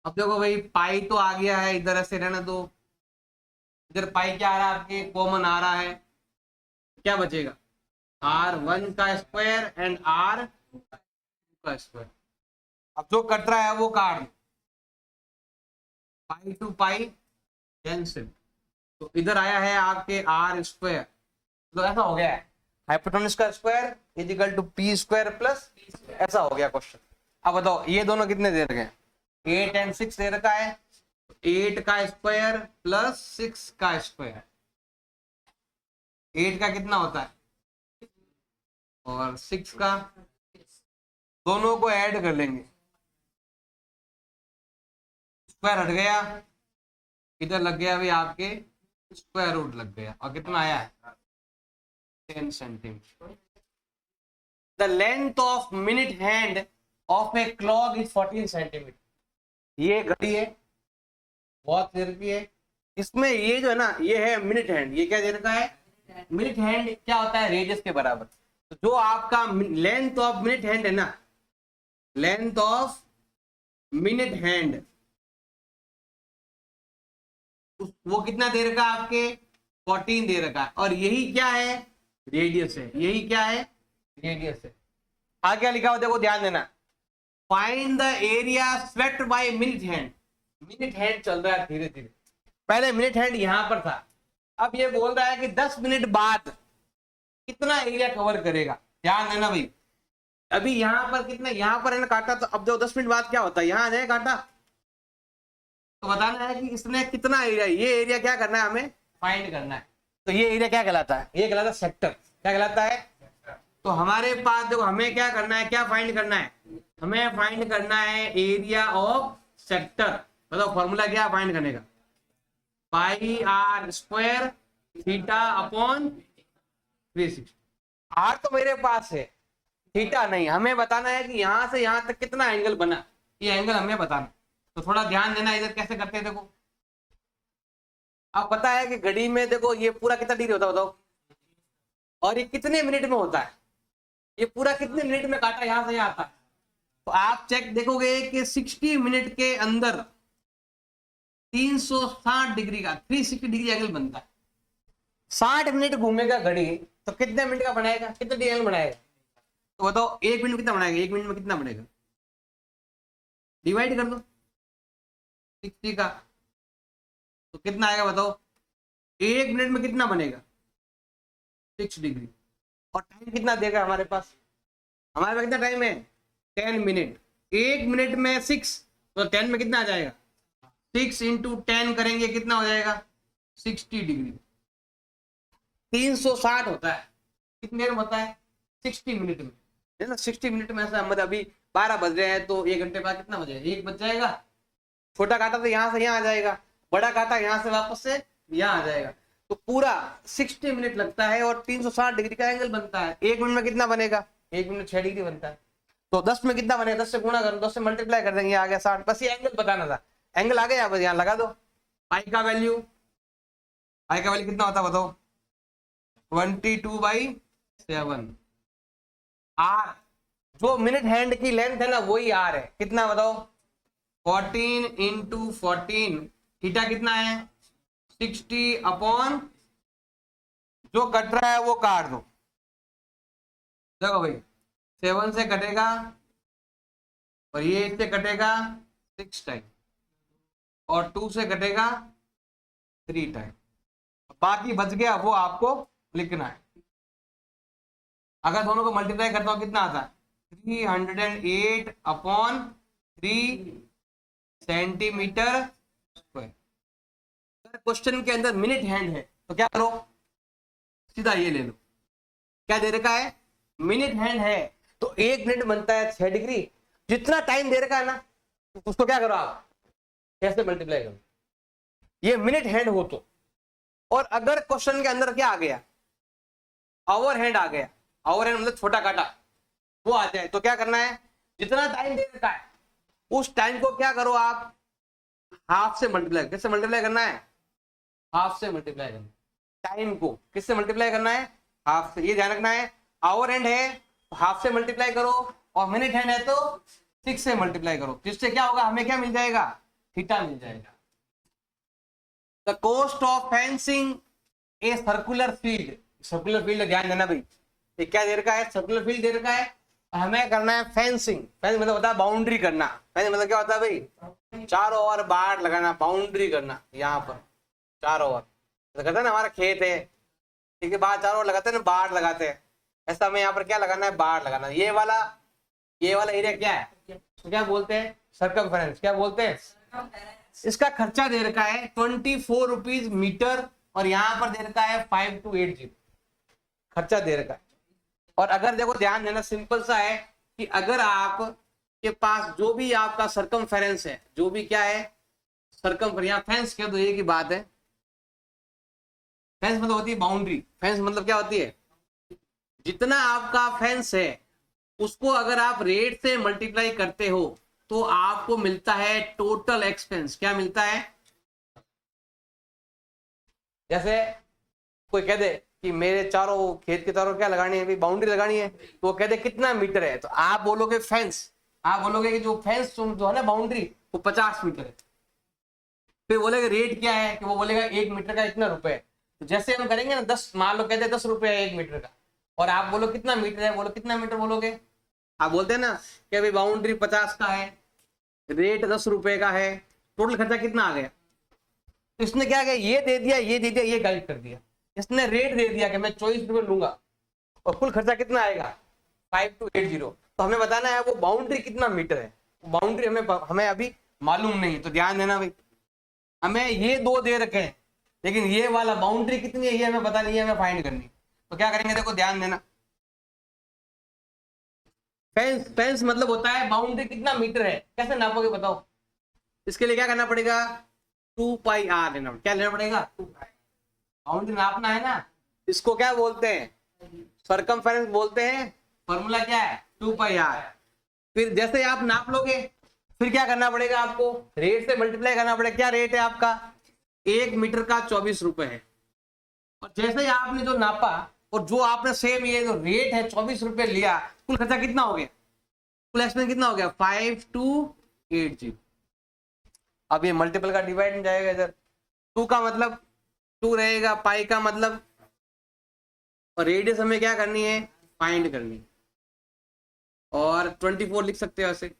अब देखो भाई पाई तो आ गया है, इधर ऐसे रहना दो, इधर पाई क्या आ रहा है आपके कॉमन आ रहा है, क्या बचेगा R1 का स्क्वायर एंड R का स्क्वायर। अब जो कट रहा है वो काट दो, पाई टू पाई कैंसिल, तो इधर आया है आपके R स्क्वायर, तो ऐसा हो गया है हाइपोटेन्यूज का square is equal to P square plus, ऐसा हो गया क्वेश्चन। अब बताओ ये दोनों कितने दे रखे हैं, 8 एंड 6 दे रखा है, 8 का स्क्वायर प्लस 6 का स्क्वायर, 8 का कितना होता है और 6 का, दोनों को ऐड कर लेंगे, स्क्वायर हट गया, इधर लग गया भाई आपके स्क्वायर रूट लग गया, और कितना आया 10 centimetre. The length of minute hand of a clock is 14 centimetre. ये घड़ी है, बहुत देर की है, इसमें ये जो है ना ये है मिनट हैंड, ये क्या दे रखा है मिनट हैंड, क्या होता है रेडियस के बराबर। तो जो आपका लेंथ ऑफ मिनट हैंड है ना, लेंथ ऑफ मिनट हैंड वो कितना दे रखा है आपके 14 दे रखा है, और यही क्या है रेडियस है, यही क्या है रेडियस है। आगे क्या लिखा हुआ देखो ध्यान देना, find the area swept by minute hand. Minute hand चल रहा है धीरे धीरे, पहले मिनट हैंड यहां पर था, अब ये बोल रहा है कि 10 मिनट बाद कितना एरिया कवर करेगा। ध्यान देना भाई, अभी यहां पर कितना, यहां पर है ना काटा, तो अब जो 10 मिनट बाद क्या होता है यहां आ जाए काटा, तो बताना है कि इसने कितना एरिया, ये एरिया क्या करना है हमें फाइंड करना है। तो ये एरिया क्या कहलाता है, ये कहलाता है सेक्टर। क्या कहलाता है, तो हमारे पास देखो हमें क्या करना है, क्या फाइंड करना है, हमें फाइंड करना है एरिया ऑफ सेक्टर। बताओ फॉर्मूला क्या फाइंड करने का, pi r square theta upon 360। R तो मेरे पास है, थीटा नहीं, हमें बताना है कि यहां से यहां तक कितना एंगल बना, ये एंगल हमें बताना। तो थोड़ा ध्यान देना, इधर कैसे करते हैं देखो, अब पता है कि घड़ी में देखो ये पूरा कितना डिग्री होता है बताओ, और ये कितने मिनट में होता है, ये पूरा कितने मिनट में काटा यहां से यहां आता है। तो आप चेक देखोगे कि 60 मिनट के अंदर 360 डिग्री का 360 डिग्री एंगल बनता है। 60 मिनट घूमेगा घड़ी तो कितने मिनट का बनाएगा, कितने डिग्री एंगल बनाएगा, तो बताओ 1 मिनट में कितना बनाएगा, 1 मिनट में कितना बनेगा, डिवाइड कर दो 60 का, तो कितना आएगा बताओ, 1 मिनट में कितना बनेगा 6 डिग्री। और टाइम कितना देगा हमारे पास, हमारे पास कितना टाइम है 10 मिनट, 1 मिनट में 6, तो 10 में कितना आ जाएगा 6 इंटू 10 करेंगे कितना हो जाएगा 60 डिग्री। 360 होता है, कितने देर में होता है 60 मिनट में, है ना। 60 मिनट में ऐसा मतलब अभी 12 बज रहे हैं, तो 1 घंटे बाद कितना बजेगा 1 बज जाएगा। छोटा कांटा तो यहाँ से यहाँ आ जाएगा, बड़ा कांटा यहाँ से वापस से यहाँ आ जाएगा, तो पूरा 60 मिनट लगता है और 360 डिग्री का एंगल बनता है। 1 मिनट में कितना बनेगा, 1 मिनट 6 डिग्री बनता है, तो 10 में कितना बनेगा, 10 से गुणा करो, 10 से मल्टीप्लाई कर देंगे, आ गया 60। बस ये एंगल बताना था, एंगल आ गया, बस यहाँ लगा दो। पाई का वैल्यू कितना होता है बताओ 22/7। आर जो मिनट हैंड की लेंथ है ना वही आर है, कितना बताओ 14 इंटू 14, थीटा कितना है 60 अपॉन, जो कट रहा है वो काट दो, देखो भाई 7 से कटेगा और ये इससे कटेगा 6 टाइम, और 2 से कटेगा 3 टाइम, बाकी बच गया वो आपको लिखना है। अगर दोनों को मल्टीप्लाई करता हूं कितना आता है 308 अपॉन 3 सेंटीमीटर स्क्वायर। अगर क्वेश्चन के अंदर मिनट हैंड है तो क्या करो, सीधा ये ले लो, क्या दे रखा है मिनट हैंड है, तो 1 मिनट बनता है 6 डिग्री। जितना टाइम दे रखा है ना उसको क्या करो आप कैसे मल्टीप्लाई करो, ये मिनट हैंड हो तो। और अगर क्वेश्चन के अंदर क्या आ गया आवर हैंड आ गया, आवर हैंड मतलब छोटा काटा वो आ जाए, तो क्या करना है जितना टाइम दे रखा है उस टाइम को क्या करो आप हाफ से मल्टीप्लाई। किससे मल्टीप्लाई करना है, हाफ से मल्टीप्लाई करना है। टाइम को किससे मल्टीप्लाई करना है, हाफ से। ये ध्यान रखना है, आवर हैंड है तो हाफ से मल्टीप्लाई करो, और मिनट हैंड है तो 6 से मल्टीप्लाई करो, जिससे क्या होगा हमें क्या मिल जाएगा थीटा मिल जाएगा। The cost of fencing a circular field, circular field ध्यान देना भाई, ये क्या दे रखा है सर्कुलर फील्ड दे रखा है, हमें करना है फेंसिंग। फेंसिंग मतलब होता है बाउंड्री करना, फेंसिंग मतलब क्या होता है भाई चारों ओर बाड़ लगाना, बाउंड्री करना, यहाँ पर चारों ओर करते हैं ना, हमारा खेत है ठीक है, बाहर चारों ओर लगाते हैं ना बाड़ लगाते हैं, ऐसा हमें यहाँ पर क्या लगाना है बाड़ लगाना। ये वाला एरिया क्या है तो क्या बोलते हैं सर्कमफेरेंस, क्या बोलते हैं। इसका खर्चा दे रखा है 24 रुपीज मीटर, और यहाँ पर दे रखा है 5280 खर्चा दे रखा है। और अगर देखो ध्यान देना सिंपल सा है, कि अगर आप के पास जो भी आपका सरकमफेरेंस है, जो भी क्या है सरकम, यहाँ फेंस कह दो, ये की बात है। फेंस मतलब होती है बाउंड्री। फेंस मतलब क्या होती है, जितना आपका फेंस है उसको अगर आप रेट से मल्टीप्लाई करते हो तो आपको मिलता है टोटल एक्सपेंस। क्या मिलता है, जैसे कोई कह दे कि मेरे चारों खेत के चारों क्या लगानी है, बाउंड्री लगानी है, तो वो कह दे कितना मीटर है, तो आप बोलोगे फेंस, आप बोलोगे कि जो फेंस जो है ना बाउंड्री वो 50 मीटर है। फिर बोलेगा रेट क्या है, कि वो बोलेगा 1 मीटर का इतना रुपए। तो जैसे हम करेंगे ना 10, मान लो कहते हैं 10 रुपए है 1 मीटर का, और आप बोलो कितना मीटर है, बोलो कितना मीटर बोलोगे, आप बोलते हैं ना कि अभी बाउंड्री 50 का है, रेट 10 रुपए का है, टोटल खर्चा कितना आ गया। तो इसने क्या किया, ये दे दिया, ये दे दिया, ये गाइड कर दिया। इसने रेट दे दिया कि मैं 24 रुपए लूंगा, और कुल खर्चा कितना आएगा 5280। तो हमें बताना है वो बाउंड्री कितना मीटर है। बाउंड्री हमें अभी मालूम नहीं है, तो ध्यान देना भाई, हमें ये दो दे रखे हैं, लेकिन ये वाला बाउंड्री कितनी है ये हमें पता नहीं है, हमें फाइंड करनी है। तो क्या करेंगे, देखो ध्यान देना, फेंस, फेंस मतलब होता है बाउंड्री कितना मीटर है, कैसे नापोगे बताओ। इसके लिए क्या करना पड़ेगा, 2 पाई आर लेना, क्या लेना पड़ेगा, 2 पाई। बाउंड्री नापना है ना, इसको क्या बोलते हैं, सरकमफेरेंस बोलते हैं। फॉर्मूला क्या है, 2 पाई आर। फिर जैसे आप नाप लोगे, फिर क्या करना पड़ेगा आपको, रेट से मल्टीप्लाई करना पड़ेगा। क्या रेट है आपका, 1 मीटर का 24 रुपए है। और जैसे ही आपने जो नापा और जो आपने सेम ये जो रेट है 24 रुपए लिया, कुल खर्चा कितना हो गया, कुल एक्सपेंस कितना हो गया 5280। अब ये मल्टीपल का डिवाइड में जाएगा इधर, 2 का मतलब 2 रहेगा, पाई का मतलब, और रेडियस हमें क्या करनी है, फाइंड करनी है। और 24 लिख सकते हो ऐसे,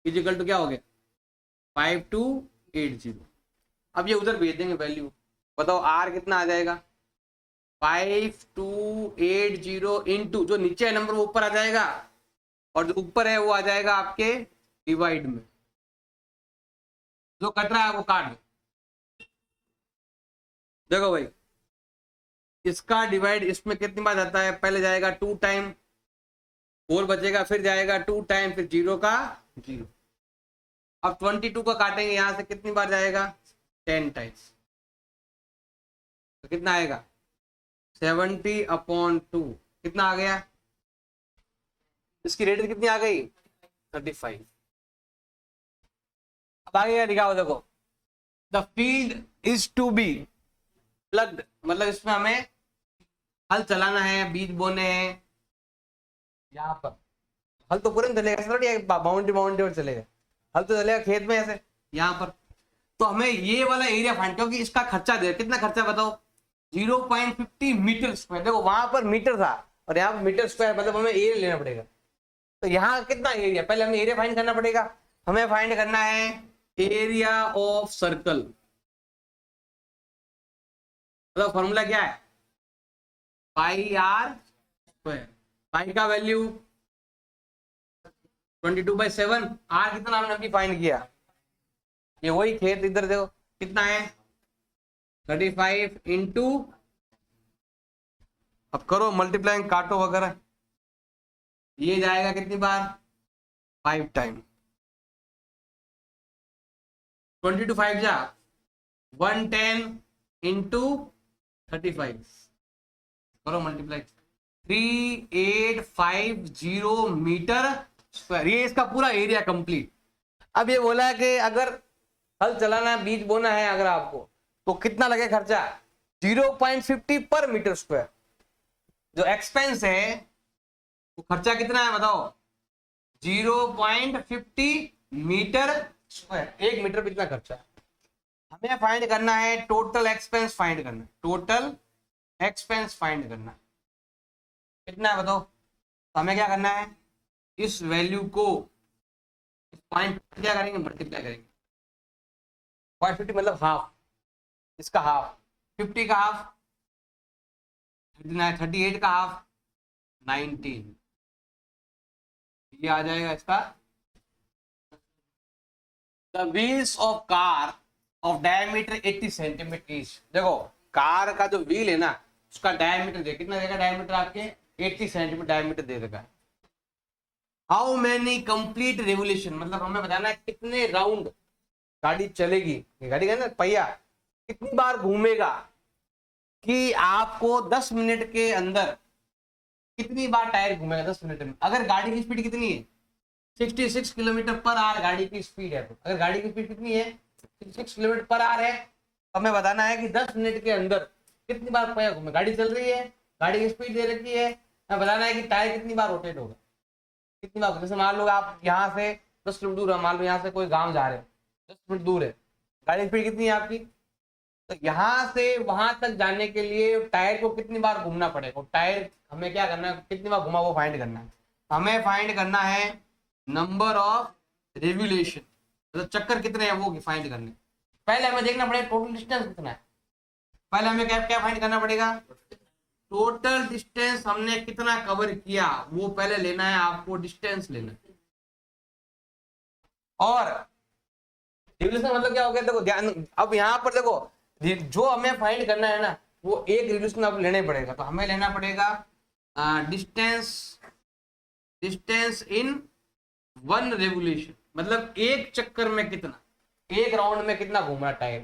इजिकल टू क्या हो गया 5280। अब ये उधर भेज देंगे वैल्यू, बताओ आर कितना आ जाएगा, 5280 इंटू जो नीचे है नंबर वो ऊपर आ जाएगा, और जो ऊपर है वो आ जाएगा आपके डिवाइड में, जो कट रहा है वो काट दो। देखो भाई, इसका डिवाइड इसमें कितनी बार जाता है, पहले जाएगा 2 टाइम, 4 बचेगा, फिर जाएगा 2 टाइम, फिर 0 का 0। अब 22 का काटेंगे यहां से, कितनी बार जाएगा 10 टाइम्स, तो कितना आएगा 70/2, कितना आ गया, इसकी रेट कितनी आ गई 35। अब आगे क्या लिखा हो देखो, the field is to be plugged, मतलब इसमें हमें हल चलाना है, बीज बोने हैं। यहाँ पर हल तो पूरे में चलेगा, थोड़ी बाउंड्री बाउंड्री और चलेगा, हल तो चलेगा खेत में ऐसे यहाँ पर। तो हमें ये वाला एरिया फाइंड, क्योंकि इसका खर्चा दे, कितना खर्चा बताओ 0.50 मीटर स्क्वायर। देखो वहां पर मीटर था और यहाँ पर मीटर स्क्वायर, मतलब हमें एरिया लेना पड़ेगा। तो यहाँ कितना एरिया, पहले हमें एरिया फाइंड करना पड़ेगा। हमें फाइंड करना है एरिया ऑफ सर्कल, मतलब फॉर्मूला क्या है पाई आर स्क्वायर। पाई का वैल्यू 22/7, आर कितना हमने अभी फाइंड किया, ये वही खेत, इधर देखो कितना है 35 इंटू, अब करो मल्टीप्लाइंग काटो वगैरह, ये जाएगा कितनी बार 5 टाइम, 22 5 जा 110 इंटू 35, करो मल्टीप्लाई, 3850 मीटर स्क्वायर, ये इसका पूरा एरिया कंप्लीट। अब ये बोला है कि अगर हल चलाना है, बीज बोना है अगर आपको, तो कितना लगे खर्चा 0.50 पर मीटर स्क्वायर। जो एक्सपेंस है वो खर्चा कितना है बताओ 0.50 मीटर स्क्वायर, 1 मीटर पे कितना खर्चा है। हमें फाइंड करना है टोटल एक्सपेंस, फाइंड करना है टोटल एक्सपेंस, फाइंड करना है कितना है बताओ। तो हमें क्या करना है, इस वैल्यू को पॉइंट क्या करेंगे मल्टीप्लाई करेंगे, 0.50 मतलब हाफ, इसका हाफ 50 का हाफ 38 का हाफ 19, ये आ जाएगा इसका। The wheels of car of diameter 80 centimetre each. देखो कार का जो व्हील है ना उसका डायमीटर दे, कितना देगा डायमीटर आपके 80 सेंटीमीटर डायमीटर दे देगा। हाउ मैनी कंप्लीट रेवोल्यूशन, मतलब हमें बताना है कितने राउंड गाड़ी चलेगी, गाड़ी का ना पहिया कितनी बार घूमेगा, कि आपको 10 मिनट के अंदर कितनी बार टायर घूमेगा 10 मिनट में। अगर गाड़ी की स्पीड कितनी है 66 किलोमीटर पर आवर गाड़ी की स्पीड है, तो अगर गाड़ी की स्पीड कितनी है 66 किलोमीटर पर आवर है, तो हमें बताना है कि 10 मिनट के अंदर कितनी बार पहिया घूमे। गाड़ी चल रही है, गाड़ी की स्पीड दे रखी है, हमें बताना है कि टायर कितनी बार रोटेट होगा, कितनी बार। जैसे मान लो आप यहाँ से 10 किलोमीटर दूर है, मान लो यहाँ से कोई गाँव जा रहे हैं 10 मिनट दूर है, गाड़ी की स्पीड कितनी है आपकी, तो यहाँ से वहां तक जाने के लिए टायर को कितनी बार घूमना पड़ेगा। टायर हमें क्या करना है, कितनी बार घुमा वो फाइंड करना है। हमें फाइंड करना है नंबर ऑफ रेवोल्यूशन, मतलब चक्कर कितने हैं वो फाइंड करने। पहले हमें देखना पड़ेगा टोटल डिस्टेंस कितना है। पहले हमें क्या क्या फाइंड करना पड़ेगा, टोटल डिस्टेंस हमने कितना कवर किया वो पहले लेना है, आपको डिस्टेंस लेना है। और रेवोल्यूशन मतलब क्या हो गया, देखो ध्यान, अब यहाँ पर देखो जो हमें फाइंड करना है ना, वो एक रेवोल्यूशन अब लेने पड़ेगा। तो हमें लेना पड़ेगा डिस्टेंस इन 1 रेवोल्यूशन, मतलब एक चक्कर में कितना, एक राउंड में कितना घूमना टायर।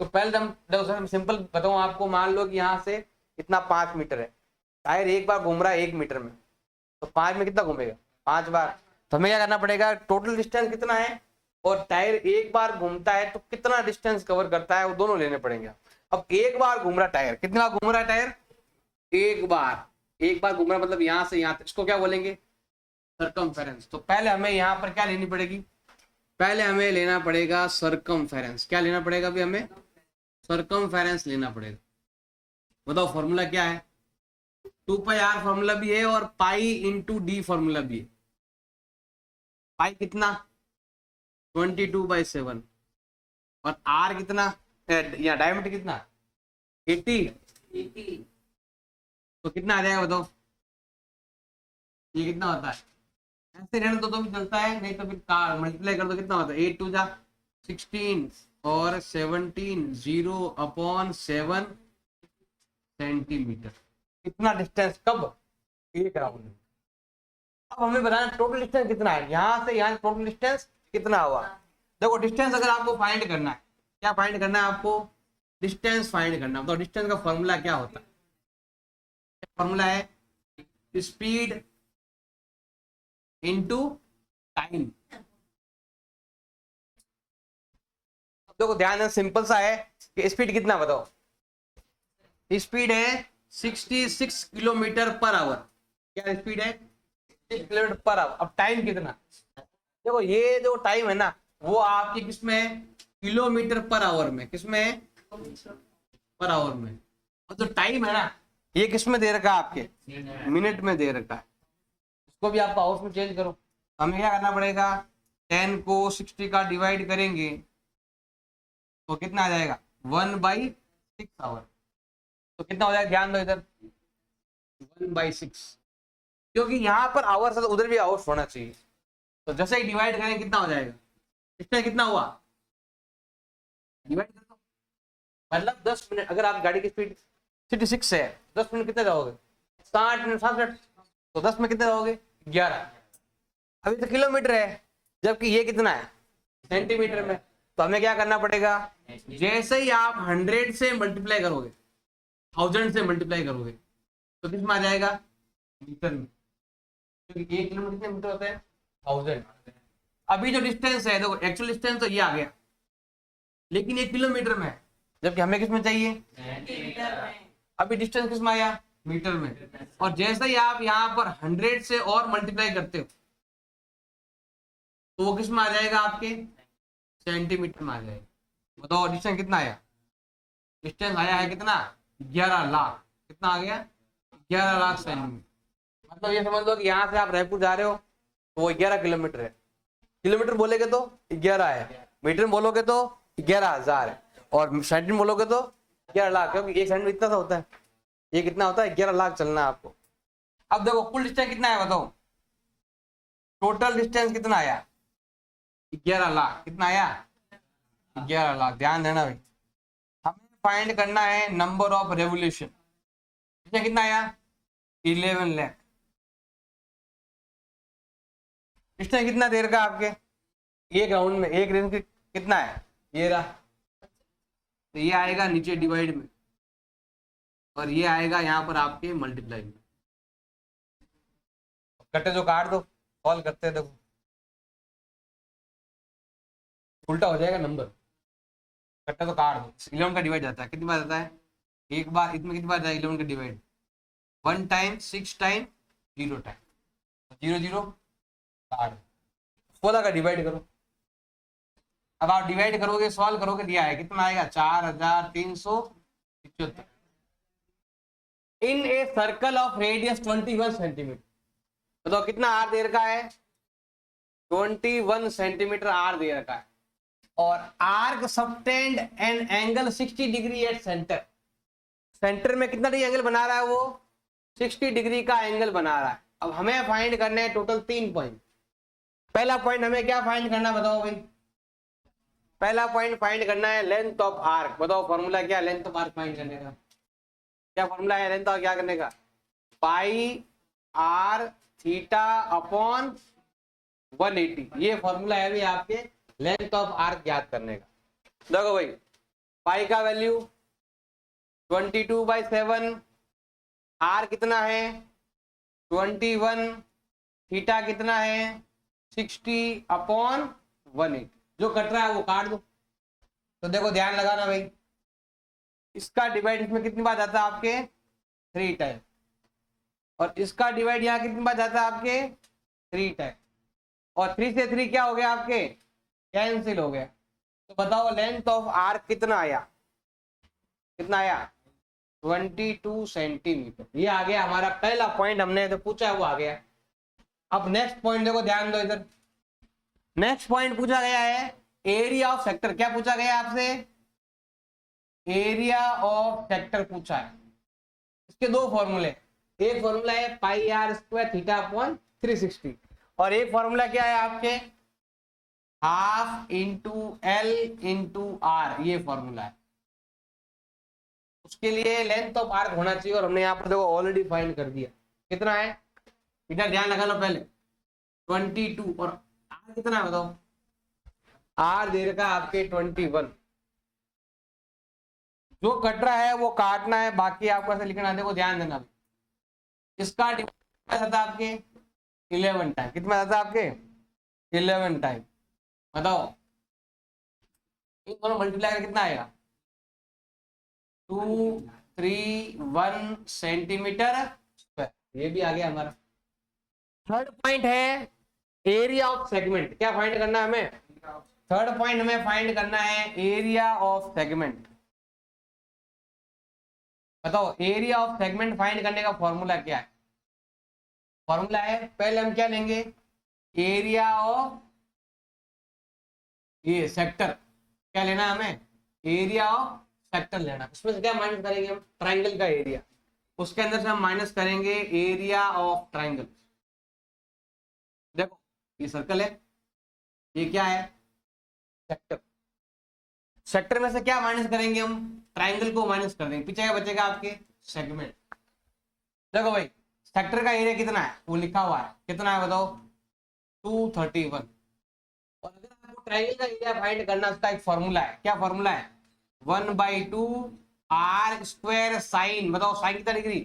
तो पहले हम देखो सर सिंपल बताऊं आपको, मान लो कि यहाँ से इतना 5 मीटर है, टायर एक बार घूम रहा है 1 मीटर में, तो 5 में कितना घूमेगा 5 बार। तो हमें क्या करना पड़ेगा, टोटल डिस्टेंस कितना है और टायर एक बार घूमता है तो कितना डिस्टेंस कवर करता है, वो दोनों लेने पड़ेंगे। अब एक बार घूम रहा टायर, कितना घूम रहा है टायर, एक बार घूम रहा मतलब यहाँ से यहाँ तक, इसको क्या बोलेंगे सर्कमफेरेंस। तो पहले हमें यहाँ पर क्या लेनी पड़ेगी, पहले हमें लेना पड़ेगा सर्कमफेरेंस। क्या लेना पड़ेगा अभी हमें, सर्कमफेरेंस लेना पड़ेगा। बताओ फॉर्मूला क्या है, 2πr फॉर्मूला भी है और पाई इंटू डी फॉर्मूला भी है। पाई कितना 22/7 और आर कितना, या डायमीटर कितना 80, तो कितना आ जाएगा बताओ, ये कितना होता है, ऐसे रहने तो भी चलता है, नहीं तो फिर कार मल्टीप्लाई कर दो, कितना होता है 8 2 जा 16 और 17 0/7 सेंटीमीटर। कितना डिस्टेंस कब, एक राउंड में। अब हमें बताना टोटल डिस्टेंस कितना है, यहाँ से यहाँ टोटल डिस्टेंस कितना हुआ। देखो डिस्टेंस अगर आपको फाइंड करना है, क्या फाइंड करना है आपको, डिस्टेंस फाइंड करना है। तो डिस्टेंस का फॉर्मूला क्या होता है, फॉर्मूला है स्पीड इनटू टाइम। देखो ध्यान सिंपल सा है कि स्पीड कितना बताओ, स्पीड है 66 किलोमीटर पर आवर। क्या स्पीड है 6 किलोमीटर पर आवर। अब टाइम कितना, देखो ये जो टाइम है ना वो आपकी किसमें है, किलोमीटर पर आवर में, किसमें है पर आवर में। और जो टाइम है ना ये किसमें दे रखा है आपके, मिनट में दे रखा है। इसको भी आप आवर्स में चेंज करो। हमें क्या करना पड़ेगा, 10 को 60 का डिवाइड करेंगे तो कितना आ जाएगा 1/6 आवर। तो कितना हो जाएगा, ध्यान दो इधर 1/6, क्योंकि यहाँ पर आवर्स है तो उधर भी आवर्स होना चाहिए। तो जैसे ही डिवाइड करेंगे कितना हो जाएगा, इसमें कितना हुआ डिवाइड कर दो, मतलब 10 मिनट। अगर आप गाड़ी की स्पीड 66 है 10 मिनट कितने जाओगे 60 मिनट 60, तो 10 में कितने जाओगे 11। अभी तो किलोमीटर है जबकि ये कितना है सेंटीमीटर में। तो हमें क्या करना पड़ेगा, जैसे ही आप 100 से मल्टीप्लाई करोगे 1000 से मल्टीप्लाई करोगे तो किस में आ जाएगा मीटर में, क्योंकि 1 किलोमीटर कितने मीटर होते हैं 1000। अभी जो डिस्टेंस है देखो एक्चुअल डिस्टेंस तो ये आ गया, लेकिन ये किलोमीटर में है, जबकि हमें किस में चाहिए अभी डिस्टेंस किस में आया मीटर में। और जैसे ही आप यहाँ पर 100 से और मल्टीप्लाई करते हो तो वो किस में आ जाएगा आपके सेंटीमीटर में आ जाएगा। बताओ डिस्टेंस कितना आया, डिस्टेंस आया है कितना 11 लाख। कितना आ गया 11 लाख सेंटीमीटर। मतलब ये समझ लो कि यहाँ से आप रायपुर जा रहे हो तो वो 11 किलोमीटर है। किलोमीटर बोलेगे तो 11 है, मीटर में बोलोगे तो 11,000 है, और सेंटीमीटर बोलोगे तो 11 लाख, क्योंकि एक सेंटीमीटर इतना सा होता है। ये कितना होता है 11 लाख चलना है आपको। अब देखो कुल डिस्टेंस कितना है बताओ, टोटल डिस्टेंस कितना आया 11 लाख। कितना आया 11 लाख। ध्यान देना भाई, हमें फाइंड करना है नंबर ऑफ रेवोल्यूशन। कितना आया 11 लाख। इसमें कितना देर का आपके एक राउंड में एक रेंज कितना है, ये रहा, तो ये आएगा नीचे डिवाइड में और ये आएगा यहाँ पर आपके मल्टीप्लाई में। कट्टे जो काट दो, सॉल्व करते हैं, देखो उल्टा हो जाएगा नंबर, कट्टा तो काट दो। 11 का डिवाइड जाता है, कितनी बार जाता है, एक बार, इसमें कितनी बार जाता है 11 का डिवाइड, 1 टाइम, 6 टाइम, 0 टाइम, 0 0 काट, 16 का डिवाइड करो। अब आप डिवाइड करोगे, सॉल्व करोगे, दिया है कितना आएगा 4375 in a circle of radius 21 centimetre. बताओ कितना आर दे रखा है, 21 सेंटीमीटर आर दे रखा है, और arc subtend an angle 60 degree at centre. Centre में कितना डिग्री एंगल बना रहा है वो, 60 डिग्री का एंगल बना रहा है। अब हमें फाइंड करने हैं टोटल 3 पॉइंट। पहला पॉइंट हमें क्या फाइंड करना, बताओ भाई, पहला पॉइंट फाइंड करना है लेंथ ऑफ आर्क। बताओ फॉर्मूला क्या है लेंथ ऑफ आर्क फाइंड करने का, क्या फॉर्मूला है लेंथ ऑफ क्या करने का, पाई आर थीटा अपॉन 180, ये फॉर्मूला है भी आपके लेंथ ऑफ आर्क ज्ञात करने का। देखो भाई, पाई का वैल्यू 22/7, आर कितना है 21, थीटा कितना है 60 अपॉन 180, जो कट रहा है वो काट दो। तो देखो ध्यान लगाना भाई, इसका डिवाइड इसमें कितनी बार जाता है आपके 3 टाइम, और इसका डिवाइड यहाँ कितनी बार जाता है आपके 3 टाइम, और 3 से 3 क्या हो गया आपके कैंसिल हो गया। तो बताओ लेंथ ऑफ आर्क कितना आया, कितना आया 22 सेंटीमीटर। ये आ गया हमारा पहला पॉइंट, हमने तो पूछा है वो आ गया। अब नेक्स्ट पॉइंट देखो, ध्यान दो इधर, नेक्स्ट पॉइंट पूछा गया है एरिया ऑफ सेक्टर। क्या पूछा गया आपसे, एरिया ऑफ सेक्टर पूछा है। इसके दो फॉर्मूले, एक फॉर्मूला है pi r square theta upon 360, और एक फॉर्मूला क्या है आपके half into l into r, ये फॉर्मूला है। उसके लिए लेंथ ऑफ आर्क होना चाहिए, और हमने यहाँ पर देखो ऑलरेडी फाइंड कर दिया। कितना है, इधर ध्यान लगा लो पहले 22, और आर कितना है बताओ, आर दे रखा आपके 21। जो कट रहा है वो काटना है, बाकी आपको ऐसे लिखना है। देखो ध्यान देना, इसका डिवाइड था आपके 11 टाइम, कितना था आपके 11 टाइम। बताओ इन दोनों मल्टीप्लाई कर कितना आएगा 231 सेंटीमीटर स्क्वायर, ये भी आ गया हमारा। थर्ड पॉइंट है एरिया ऑफ सेगमेंट। क्या फाइंड करना है हमें, थर्ड पॉइंट हमें फाइंड करना है एरिया ऑफ सेगमेंट। बताओ एरिया ऑफ सेगमेंट फाइंड करने का फॉर्मूला क्या है, फॉर्मूला है पहले हम क्या लेंगे, एरिया ऑफ ये सेक्टर, क्या लेना है हमें, एरिया ऑफ सेक्टर लेना। उसमें से क्या माइनस करेंगे हम, ट्राइंगल का एरिया, उसके अंदर से हम माइनस करेंगे एरिया ऑफ ट्राइंगल। देखो ये सर्कल है, ये क्या है सेक्टर, सेक्टर में से क्या माइनस करेंगे हम, ट्राइंगल को माइनस कर देंगे, पीछे क्या बचेगा आपके सेगमेंट। देखो भाई सेक्टर का एरिया कितना है वो लिखा हुआ है, कितना है बताओ 231, और अगर आपको ट्राइंगल का एरिया फाइंड करना उसका एक फॉर्मूला है। क्या फॉर्मूला है 1/2 आर स्क्वायर साइन। बताओ साइन कितना डिग्री,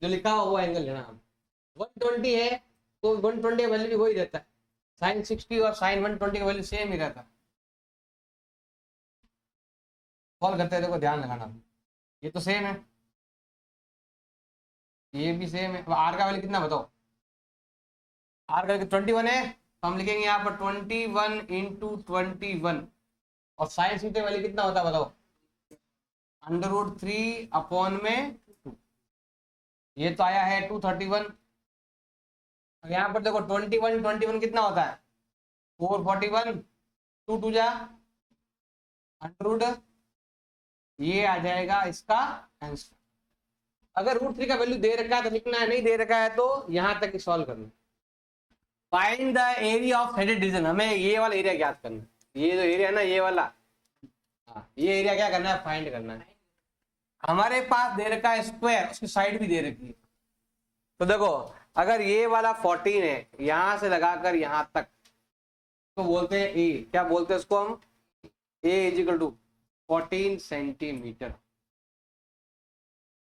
जो लिखा हुआ वो एंगल लेना हम, 120 है तो 120 का वैल्यू भी वही रहता है, साइन 60 और साइन 120 का वैल्यू सेम ही रहता है। सॉल्व करते हैं, देखो ध्यान लगाना, ये तो सेम है, ये भी सेम है। आर का वैल्यू कितना बताओ, आर का वैल्यू 21 है, तो हम लिखेंगे यहाँ पर 21 इंटू 21, और साइन सीटे वाली कितना होता है बताओ √3 अपॉन में 2, ये तो आया है 231। यहाँ पर देखो 21 कितना होता है 441, 2 2 जा √, ये आ जाएगा इसका आंसर। अगर √3 का वैल्यू दे रखा है तो लिखना है, नहीं दे रखा है तो यहां तक सॉल्व करना। Find the area of shaded region, हमें ये वाला एरिया ज्ञात करना है, ये जो एरिया है ना ये वाला, हाँ ये एरिया क्या करना है फाइंड करना है। हमारे पास दे रखा है स्क्वायर, उसकी साइड भी दे रखी है। तो देखो अगर ये वाला 14 है यहां से लगाकर यहां तक तो बोलते हैं ए, क्या बोलते हैं उसको हम, ए इज इक्वल टू 14 सेंटीमीटर।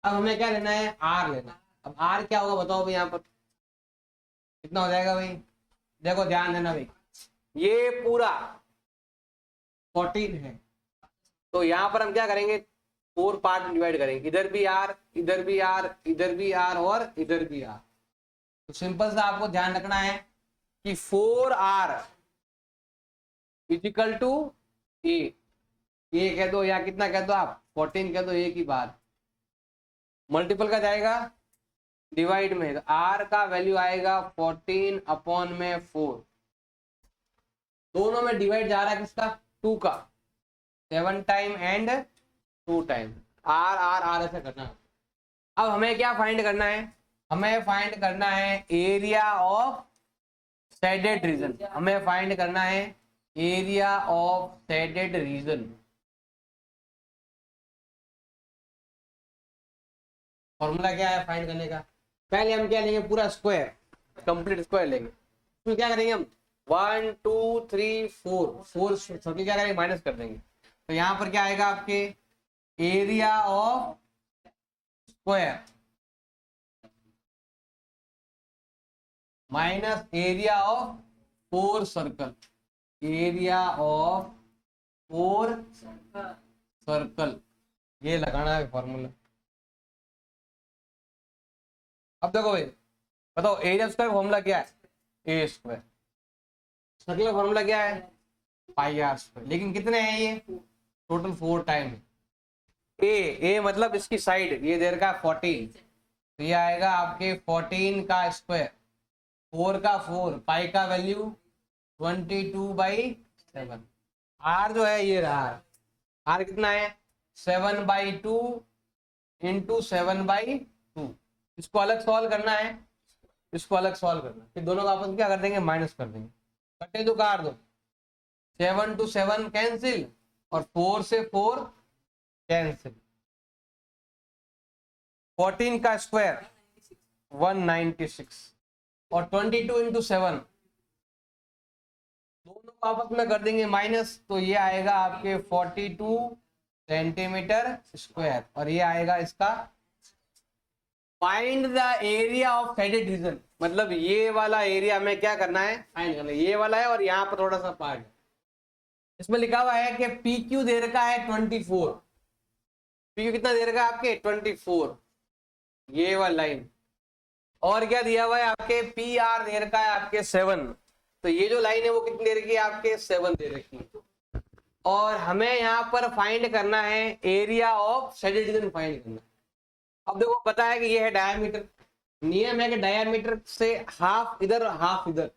अब हमें क्या लेना है, आर लेना है। अब आर क्या होगा बताओ भाई, यहाँ पर कितना हो जाएगा भाई, देखो ध्यान देना भाई, ये पूरा 14 है तो यहाँ पर हम क्या करेंगे, 4 पार्ट में डिवाइड करेंगे, इधर भी आर, इधर भी आर, इधर भी आर और इधर भी आर। तो सिंपल सा आपको ध्यान रखना है कि 4r इजिकल टू ए कह दो या कितना कह दो आप, 14 कह दो, एक ही बात। मल्टीपल का जाएगा डिवाइड में, तो r का वैल्यू आएगा 14 अपॉन में 4, दोनों में डिवाइड जा रहा है किसका, 2 का, 7 time and 2 time, r r r ऐसा करना है। अब हमें क्या फाइंड करना है, हमें फाइंड करना है एरिया ऑफ शेडेड रीजन, हमें फाइंड करना है area of shaded region. Formula क्या है फाइंड करने का, पहले हम क्या लेंगे, पूरा स्क्वायर, कंप्लीट स्क्वायर लेंगे। उसमें क्या करेंगे हम, 1 2 3 4 सर्कल क्या करेंगे, माइनस कर देंगे। तो यहाँ पर क्या आएगा आपके, area of square minus area of 4 circle, area of 4 circle, ये लगाना है फॉर्मूला। अब देखो भाई बताओ, एरिया स्क्वायर फॉर्मूला क्या है, ए स्क्वायर, सर्कल का फॉर्मूला क्या है, पाई आर स्क्वायर। लेकिन कितने हैं ये, टोटल 4 टाइम है। ए मतलब इसकी साइड, ये देर का 14, तो ये आएगा आपके 14 का स्क्वायर, 4 का 4, पाई का वैल्यू 22/7। आर जो है ये रहा, आर कितना है 7/2 इंटू 7/2। इसको अलग सॉल्व करना है, इसको अलग सॉल्व करना है, फिर दोनों का आपस में क्या कर देंगे, माइनस कर देंगे, कटे दो काट दो, 7 to 7 कैंसिल और 4 से 4 कैंसिल, 14 का स्क्वायर 196 और 22 इंटू 7 दोनों को आपस में कर देंगे माइनस, तो ये आएगा आपके 42 सेंटीमीटर स्क्वायर और ये आएगा इसका। Find the area of shaded region, मतलब ये वाला एरिया में क्या करना है, फाइंड करना है, ये वाला है और यहाँ पर थोड़ा सा पार्ट है। इसमें लिखा हुआ है कि पी क्यू दे रखा है 24, पी क्यू कितना दे रखा है आपके 24, ये वाला लाइन, और क्या दिया हुआ है आपके पी आर दे रखा है आपके 7, तो ये जो लाइन है वो कितनी दे रखी है आपके 7 दे रखी है। और हमें यहाँ पर फाइंड करना है area of shaded region find करना है। अब देखो पता है कि ये है डायमीटर, नियम है कि डायमीटर से हाफ इधर हाफ इधर,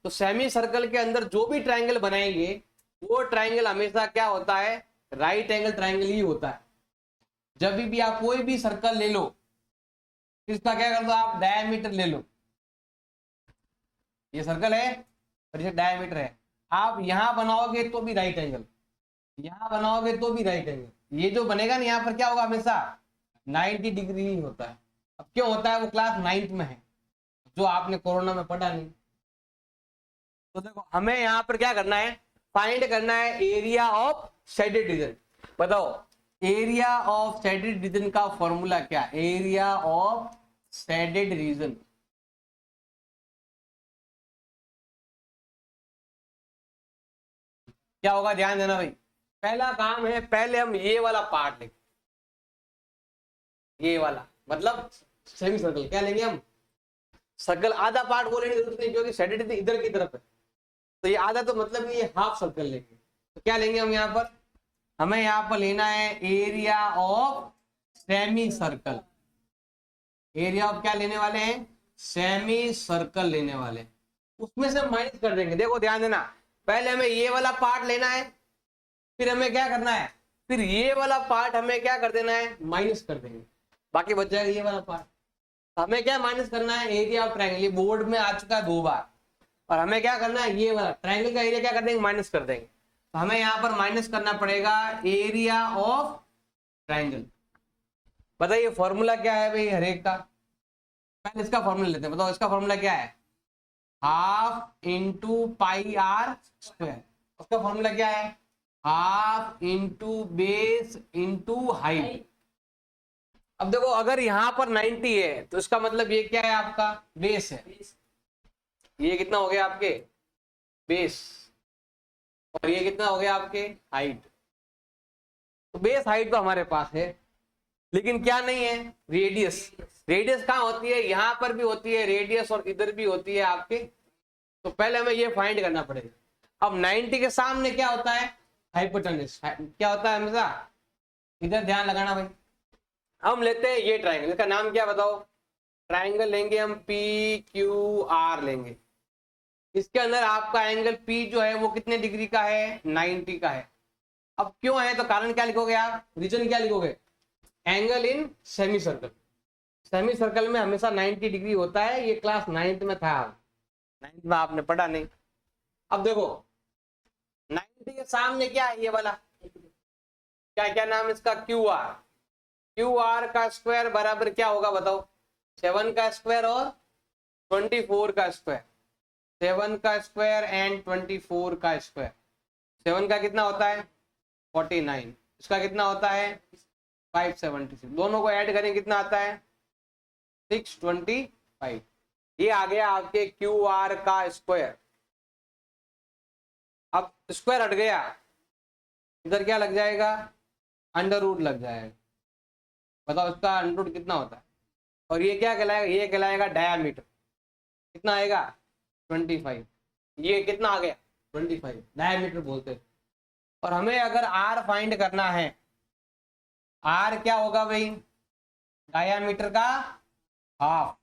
तो सेमी सर्कल के अंदर जो भी ट्रायंगल बनाएंगे वो ट्रायंगल हमेशा क्या होता है, राइट एंगल ट्रायंगल ही होता है। जब भी आप कोई भी सर्कल ले लो इसका क्या कर दो आप, डायमीटर ले लो, ये सर्कल है और ये डायमीटर है, आप यहां बनाओगे तो भी राइट एंगल, यहां बनाओगे तो भी राइट एंगल, ये जो बनेगा ना यहाँ पर क्या होगा, हमेशा 90 डिग्री ही होता है। अब क्यों होता है, वो क्लास 9th में है, जो आपने कोरोना में पढ़ा नहीं। तो देखो हमें यहाँ पर क्या करना है, फाइंड करना है एरिया ऑफ शेडेड रीजन। बताओ एरिया ऑफ शेडेड रीजन का फॉर्मूला क्या, एरिया ऑफ शेडेड रीजन, क्या होगा, ध्यान देना भाई। पहला काम है, पहले हम ये वाला पार्ट लेंगे, ये वाला मतलब सेमी सर्कल क्या लेंगे हम, सर्कल आधा पार्ट वो लेने की जरूरत नहीं क्योंकि शेडेड इधर की तरफ है, तो ये आधा तो मतलब ये हाफ सर्कल लेंगे। तो क्या लेंगे हम यहाँ पर, हमें यहाँ पर लेना है area of semi circle, area of क्या लेने वाले हैं, सेमी सर्कल लेने वाले, उसमें से माइनस कर देंगे। देखो ध्यान देना, पहले हमें ये वाला पार्ट लेना है, फिर हमें क्या करना है, फिर ये वाला पार्ट हमें क्या कर देना है, माइनस कर देंगे, बाकी बच जाएगा ये वाला पार्ट। हमें क्या माइनस करना है, एरिया ऑफ ट्रायंगल, ये बोर्ड में आ चुका है 2 बार, और हमें क्या करना है, ये वाला ट्रायंगल का एरिया क्या कर देंगे, माइनस कर देंगे। तो हमें यहाँ पर माइनस करना पड़ेगा एरिया ऑफ ट्रायंगल। बताइए फॉर्मूला क्या है भाई हर एक का, पहले इसका फॉर्मूला लेते हैं, बताओ इसका फॉर्मूला क्या है, half into pi r square. उसका फॉर्मूला क्या है, half into base into height. अब देखो अगर यहाँ पर 90 है तो इसका मतलब ये क्या है, आपका बेस है। ये कितना हो गया आपके बेस, और ये कितना हो गया आपके हाइट। तो बेस हाइट तो हमारे पास है, लेकिन क्या नहीं है, रेडियस। रेडियस कहाँ होती है, यहाँ पर भी होती है रेडियस और इधर भी होती है आपके। तो पहले हमें ये फाइंड करना पड़ेगा। अब 90 के सामने क्या होता है, हाइपोटेन्यूज क्या होता है हमेशा, इधर ध्यान लगाना भाई। हम लेते हैं ये ट्राइंगल, इसका नाम क्या बताओ, ट्राइंगल लेंगे हम पी क्यू आर लेंगे। इसके अंदर आपका एंगल पी जो है वो कितने डिग्री का है, 90 का है। अब क्यों है तो कारण क्या लिखोगे आप, रीजन क्या लिखोगे, angle in semi circle. Semi circle में हमेशा 90 डिग्री होता है, ये क्लास 9th में था, 9th में आपने पढ़ा नहीं। अब देखो 90 के सामने क्या है, ये वाला क्या क्या नाम इसका, क्यू आर। क्यू आर का स्क्वायर बराबर क्या होगा बताओ, 7 का स्क्वायर और 24 का स्क्वायर। 7 का स्क्वायर एंड 24 का स्क्वायर। 7 का कितना होता है 49, इसका कितना होता है 576। दोनों को ऐड करें कितना आता है 625। ये आ गया आपके क्यू आर का स्क्वायर। अब स्क्वायर हट गया, इधर क्या लग जाएगा, अंडर रूट लग जाएगा। बताओ इसका अंडर रूट कितना होता है, और ये क्या कहलाएगा, ये कहलाएगा डायामीटर। कितना आएगा 25। ये कितना आ गया 25, डायामीटर बोलते हैं। और हमें अगर आर फाइंड करना है, आर क्या होगा भाई, डायामीटर का हाफ।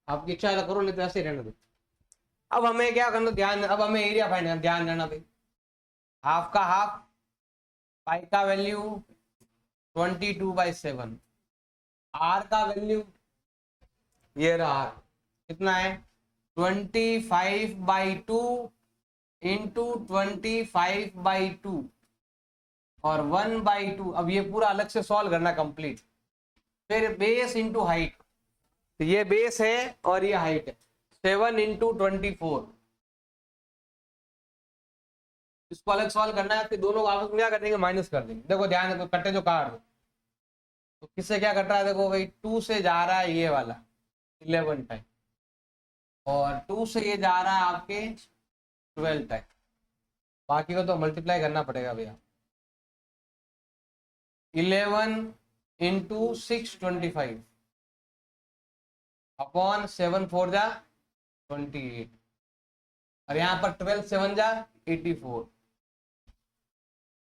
आपकी इच्छा है तो करो, नहीं तो ऐसे ही रहने दो। अब हमें क्या करना, ध्यान, अब हमें एरिया फाइंड करना, ध्यान देना भाई। हाफ का हाफ, पाई का वैल्यू 22/7। आर का वैल्यू ये रहा, आर कितना है 25/2 इंटू 25/2 और 1/2। अब ये पूरा अलग से सॉल्व करना कंप्लीट। फिर बेस इंटू हाइट, तो ये बेस है और ये हाइट है, 7 इंटू 24। इसको अलग सॉल्व करना है, फिर दोनों को आपस में क्या कर देंगे, माइनस कर देंगे। देखो ध्यान देखो, कट्टे जो काट दो, तो किससे क्या कट रहा है, देखो भाई 2 से जा रहा है ये वाला 11 टाइम, और 2 से ये जा रहा है आपके 12 टाइम। बाकी को तो मल्टीप्लाई करना पड़ेगा भैया। 11 इंटू 625 अपॉन 7 4 जा 28, और यहाँ पर 12 7 जा 84।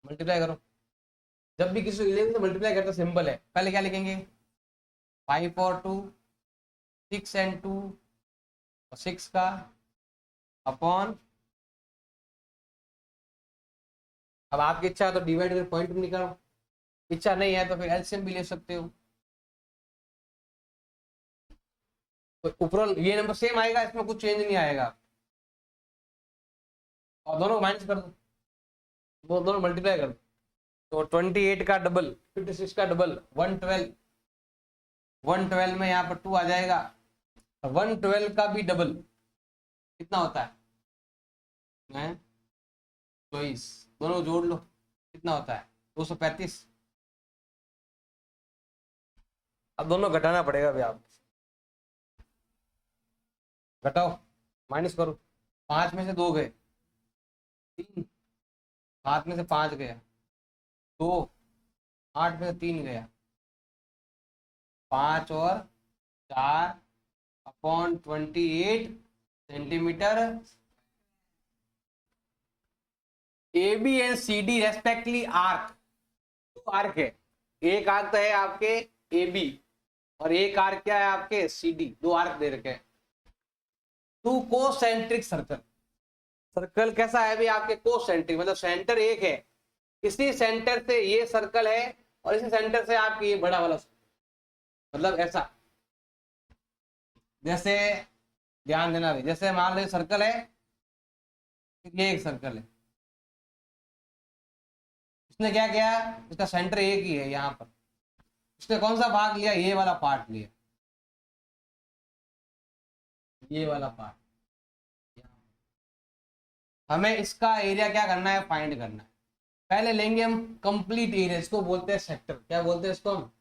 मल्टीप्लाई करो, जब भी किसी 11 से मल्टीप्लाई करते सिंपल है, पहले क्या लिखेंगे 5 और 2, 6 एंड 2 और 6 का अपॉन। अब आपकी इच्छा है तो डिवाइड कर पॉइंट भी निकालो, इच्छा नहीं है तो फिर एलसीएम भी ले सकते हो। तो ऊपर ये नंबर सेम आएगा, इसमें कुछ चेंज नहीं आएगा, और दोनों माइनस कर दो, वो दोनों मल्टीप्लाई कर दो। तो 28 का डबल 56 का डबल 112। 112 में यहाँ पर 2 आ जाएगा, 112 का भी डबल कितना होता है 24। दोनों जोड़ लो कितना होता है 235। अब दोनों घटाना पड़ेगा भैया, आप घटाओ माइनस करो। 5 में से 2 गए 3, 7 में से 5 गया 2, 8 में से 3 गया 5 और 4 upon 28 centimetre. A B and C D respectively arc, दो आर्क है, एक आर्क तो है आपके ए बी और एक आर्क क्या है आपके सी डी, दो आर्क दे रखे हैं। टू कोसेंट्रिक सर्कल, सर्कल कैसा है भी आपके कोसेंट्रिक, मतलब सेंटर एक है, इसी सेंटर से ये सर्कल है और इसी सेंटर से आपकी ये बड़ा वाला सर्कल, मतलब ऐसा। जैसे ध्यान देना भी, जैसे मान लो सर्कल है, ये एक सर्कल है, इसने क्या किया, इसका सेंटर एक ही है यहाँ पर, इसने कौन सा भाग लिया, ये वाला पार्ट लिया। ये वाला पार्ट, हमें इसका एरिया क्या करना है, फाइंड करना है। पहले लेंगे हम कंप्लीट एरिया, इसको बोलते हैं सेक्टर। क्या बोलते हैं इसको हम?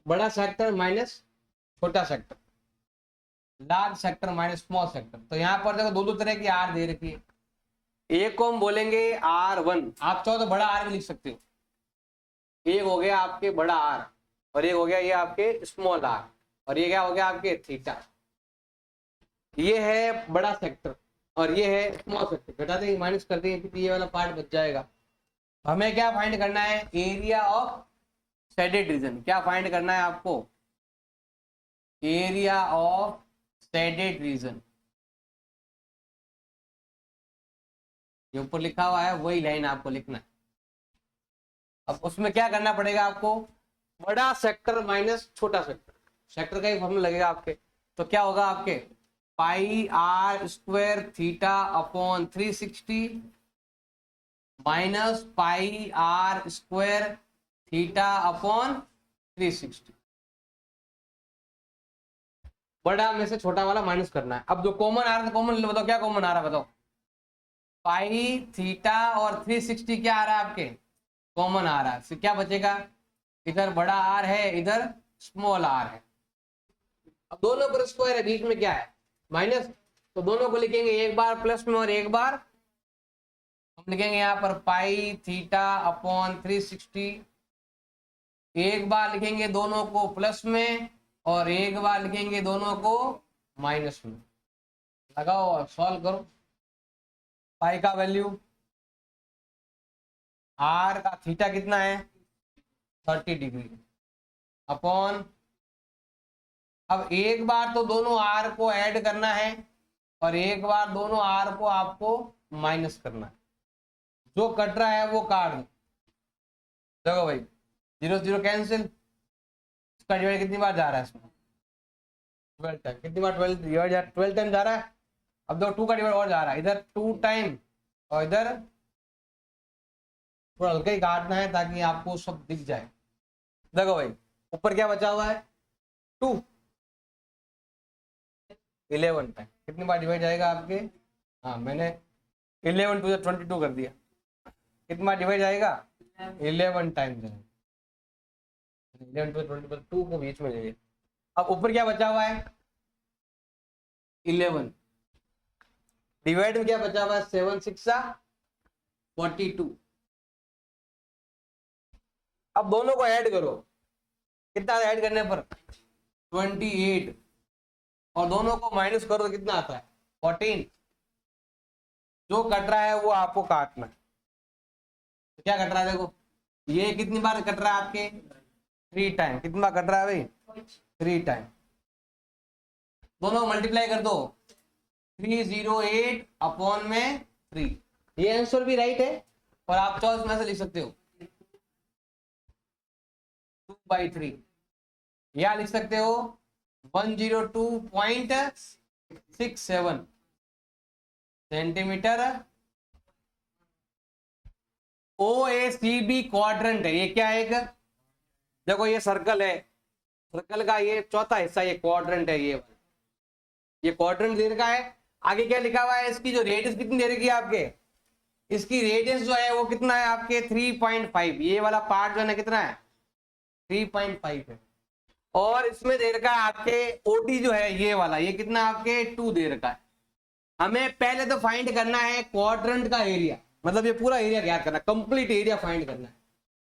बड़ा सेक्टर माइनस छोटा sector, large sector minus small sector. तो यहाँ पर देखो दो दो तरह की आर दे रखी है। एक को हम बोलेंगे R1, आप चाहो तो बड़ा आर भी लिख सकते हो। एक हो गया आपके बड़ा आर, और एक हो गया ये आपके स्मॉल आर, और ये क्या हो गया आपके थीटा। ये है बड़ा सेक्टर और ये है स्मॉल सेक्टर। घटा देंगे, माइनस कर देंगे, तो ये वाला पार्ट बच जाएगा। हमें क्या फाइंड करना है, एरिया ऑफ शेडेड रीजन। क्या फाइंड करना है आपको, एरिया ऑफ शेडेड रीजन। ये ऊपर लिखा हुआ है वही लाइन आपको लिखना है। अब उसमें क्या करना पड़ेगा आपको, बड़ा सेक्टर माइनस छोटा सेक्टर, सेक्टर का ही फॉर्मूला लगेगा आपके। तो क्या होगा आपके, pi r square theta upon 360 minus pi r square theta upon 360। बड़ा में से छोटा वाला माइनस करना है। अब जो कॉमन आ रहा है, कॉमन बताओ क्या कॉमन आ रहा है, बताओ। पाई थीटा और 360 क्या आ रहा है आपके, कॉमन आ रहा है। फिर क्या बचेगा, इधर बड़ा आर है, इधर स्मॉल आर है। अब दोनों पर स्क्वायर है, बीच में क्या है माइनस, तो दोनों को लिखेंगे एक बार प्लस में और एक बार हम लिखेंगे यहाँ पर पाई थीटा अपॉन 360। एक बार लिखेंगे दोनों को प्लस में और एक बार लिखेंगे दोनों को माइनस में। लगाओ और सॉल्व करो। पाई का वैल्यू, आर का थीटा कितना है 30 डिग्री अपॉन, अब एक बार तो दोनों आर को ऐड करना है और एक बार दोनों आर को आपको माइनस करना है। जो कट रहा है वो काट दो। देखो भाई 0 0 कैंसिल, इसका डिवाइड कितनी बार जा रहा है इसमें, 12 टाइम। कितनी बार 12 टाइम जा रहा है। अब देखो 2 का डिवाइड और जा रहा है, इधर 2 टाइम और इधर थोड़ा हल्का ही काटना है ताकि आपको सब दिख जाए। देखो भाई ऊपर क्या बचा हुआ है 2, 11 टाइम। कितनी बार डिवाइड जाएगा आपके, हाँ मैंने 11 टू 22 कर दिया। कितनी बार डिवाइड जाएगा 11 टाइम जाएगा। 11 टू 22 को बीच में जाइए। अब ऊपर क्या बचा हुआ है 11, डिवाइड में क्या बचा हुआ है 7 6 42। अब दोनों को ऐड करो, कितना ऐड करने पर 28, और दोनों को माइनस करो तो कितना आता है 14। जो कट रहा है वो आपको काटना है। तो क्या कट रहा है देखो, ये कितनी बार कट रहा है आपके 3 टाइम। कितनी बार कट रहा है भाई 3 टाइम। दोनों मल्टीप्लाई कर दो, 308 अपॉन में 3। ये आंसर भी राइट है और आप चॉइस में से लिख सकते हो 2/3, या लिख सकते हो 102.67 सेंटीमीटर। OACB क्वाड्रेंट है। ये क्या है, एक देखो ये सर्कल है, सर्कल का ये चौथा हिस्सा ये क्वाड्रेंट है। ये क्वाड्रेंट दे रखा है। आगे क्या लिखा हुआ है, इसकी जो रेडियस कितनी दे रखी है आपके, इसकी रेडियस जो है वो कितना है आपके 3.5। ये वाला पार्ट जो है ना कितना है 3.5 है। और इसमें दे रखा है आपके OD जो है ये वाला, ये कितना आपके 2 दे रखा है। हमें पहले तो फाइंड करना है क्वाड्रेंट का एरिया, मतलब ये पूरा एरिया ज्ञात करना, कंप्लीट एरिया फाइंड करना है।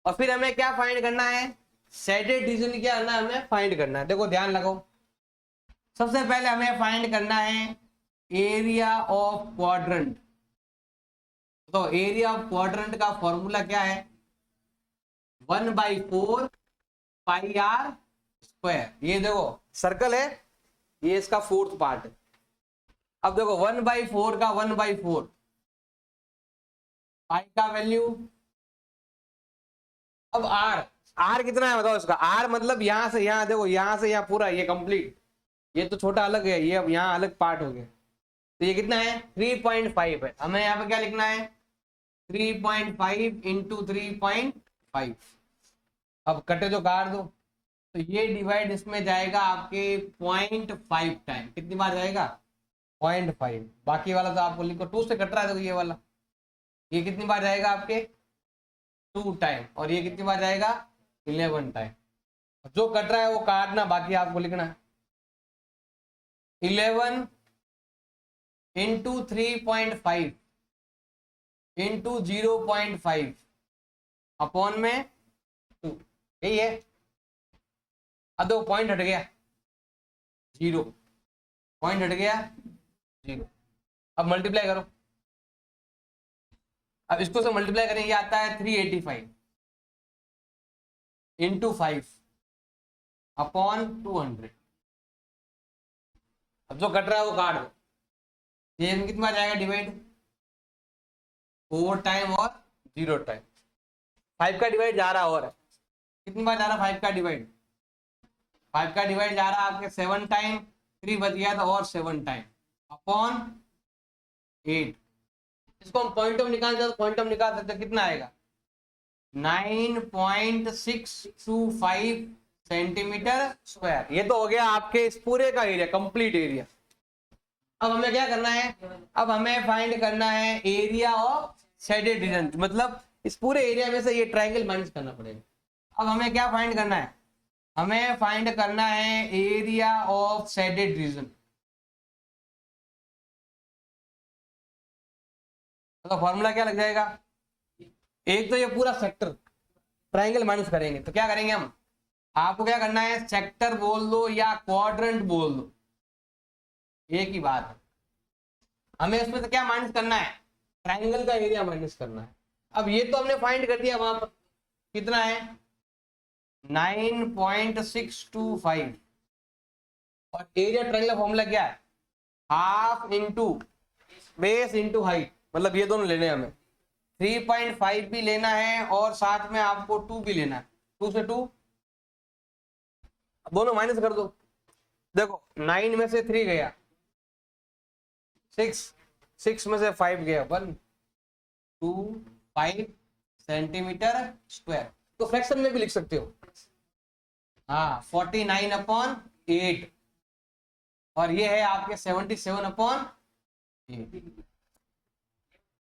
और फिर हमें क्या फाइंड करना है, शेडेड रीजन क्या करना है, हमें फाइंड करना है। देखो ध्यान लगाओ, सबसे पहले हमें फाइंड करना है एरिया ऑफ क्वाड्रेंट। तो एरिया ऑफ क्वाड्रेंट का फॉर्मूला क्या है, 1/4 पाई आर स्क्वायर। ये देखो सर्कल है, ये इसका 4th पार्ट है। अब देखो 1/4 का 1/4 पाई का वैल्यू। अब आर कितना है बताओ इसका, आर मतलब यहां से यहां देखो, यहां से यहां पूरा ये कंप्लीट, ये तो छोटा अलग है, ये अब यहां अलग पार्ट हो गया। तो ये कितना है 3.5 है। हमें यहाँ पे क्या लिखना है 3.5 इंटू 3.5। अब कटे जो काट दो, तो ये डिवाइड इसमें जाएगा आपके 0.5 टाइम। कितनी बार जाएगा 0.5, बाकी वाला तो आपको लिखो 2 से कट रहा है, देखो ये वाला, ये कितनी बार जाएगा आपके 2 टाइम, और ये कितनी बार जाएगा 11 टाइम। जो कट रहा है वो काटना, बाकी आपको लिखना है 11 इंटू 3.5 इंटू 0.5 अपॉन में 2, यही है। अब दो पॉइंट हट गया 0, पॉइंट हट गया 0। अब मल्टीप्लाई करो, अब इसको से मल्टीप्लाई करें, ये आता है 385 इंटू 5 अपॉन 200। अब जो कट रहा है वो काट दो, ये कितना जाएगा डिवाइड 4 टाइम और 0 टाइम। 5 का डिवाइड जा रहा और है, कितनी बार जा रहा 5 का डिवाइड, 5 का डिवाइड जा रहा है आपके 7 टाइम, 3 बच गया था और 7 टाइम अपॉन 8। इसको हम पॉइंट ऑफ निकाल सकते, कितना आएगा 9.625 सेंटीमीटर स्क्वायर। ये तो हो गया आपके इस पूरे का एरिया, कंप्लीट एरिया। अब हमें क्या करना है, अब हमें फाइंड करना है एरिया ऑफ शेडेड रीजन, मतलब इस पूरे एरिया में से ये ट्रायंगल माइनस करना पड़ेगा। अब हमें क्या फाइंड करना है, हमें फाइंड करना है एरिया ऑफ शेडेड रीजन। तो फॉर्मूला क्या लग जाएगा, एक तो ये पूरा सेक्टर ट्रायंगल माइनस करेंगे, तो क्या करेंगे हम, आपको क्या करना है सेक्टर बोल दो या क्वाड्रेंट बोल दो, एक ही बात है। हमें उसमें से क्या माइनस करना है, ट्रायंगल का एरिया माइनस करना है। अब ये तो हमने फाइंड कर दिया, वहां पर कितना है 9.625, और एरिया ट्रायंगल फॉर्मूला क्या है half into base into height, मतलब ये दोनों लेने हैं हमें, 3.5 भी लेना है और साथ में आपको 2 भी लेना है, 2 से 2 दोनों माइनस कर दो। देखो 9 में से 3 गया 6, 6 में से 5 गया 125 सेंटीमीटर स्क्वायर। तो फ्रैक्शन में भी लिख सकते हो, हाँ 49/8, और ये है आपके 77/8।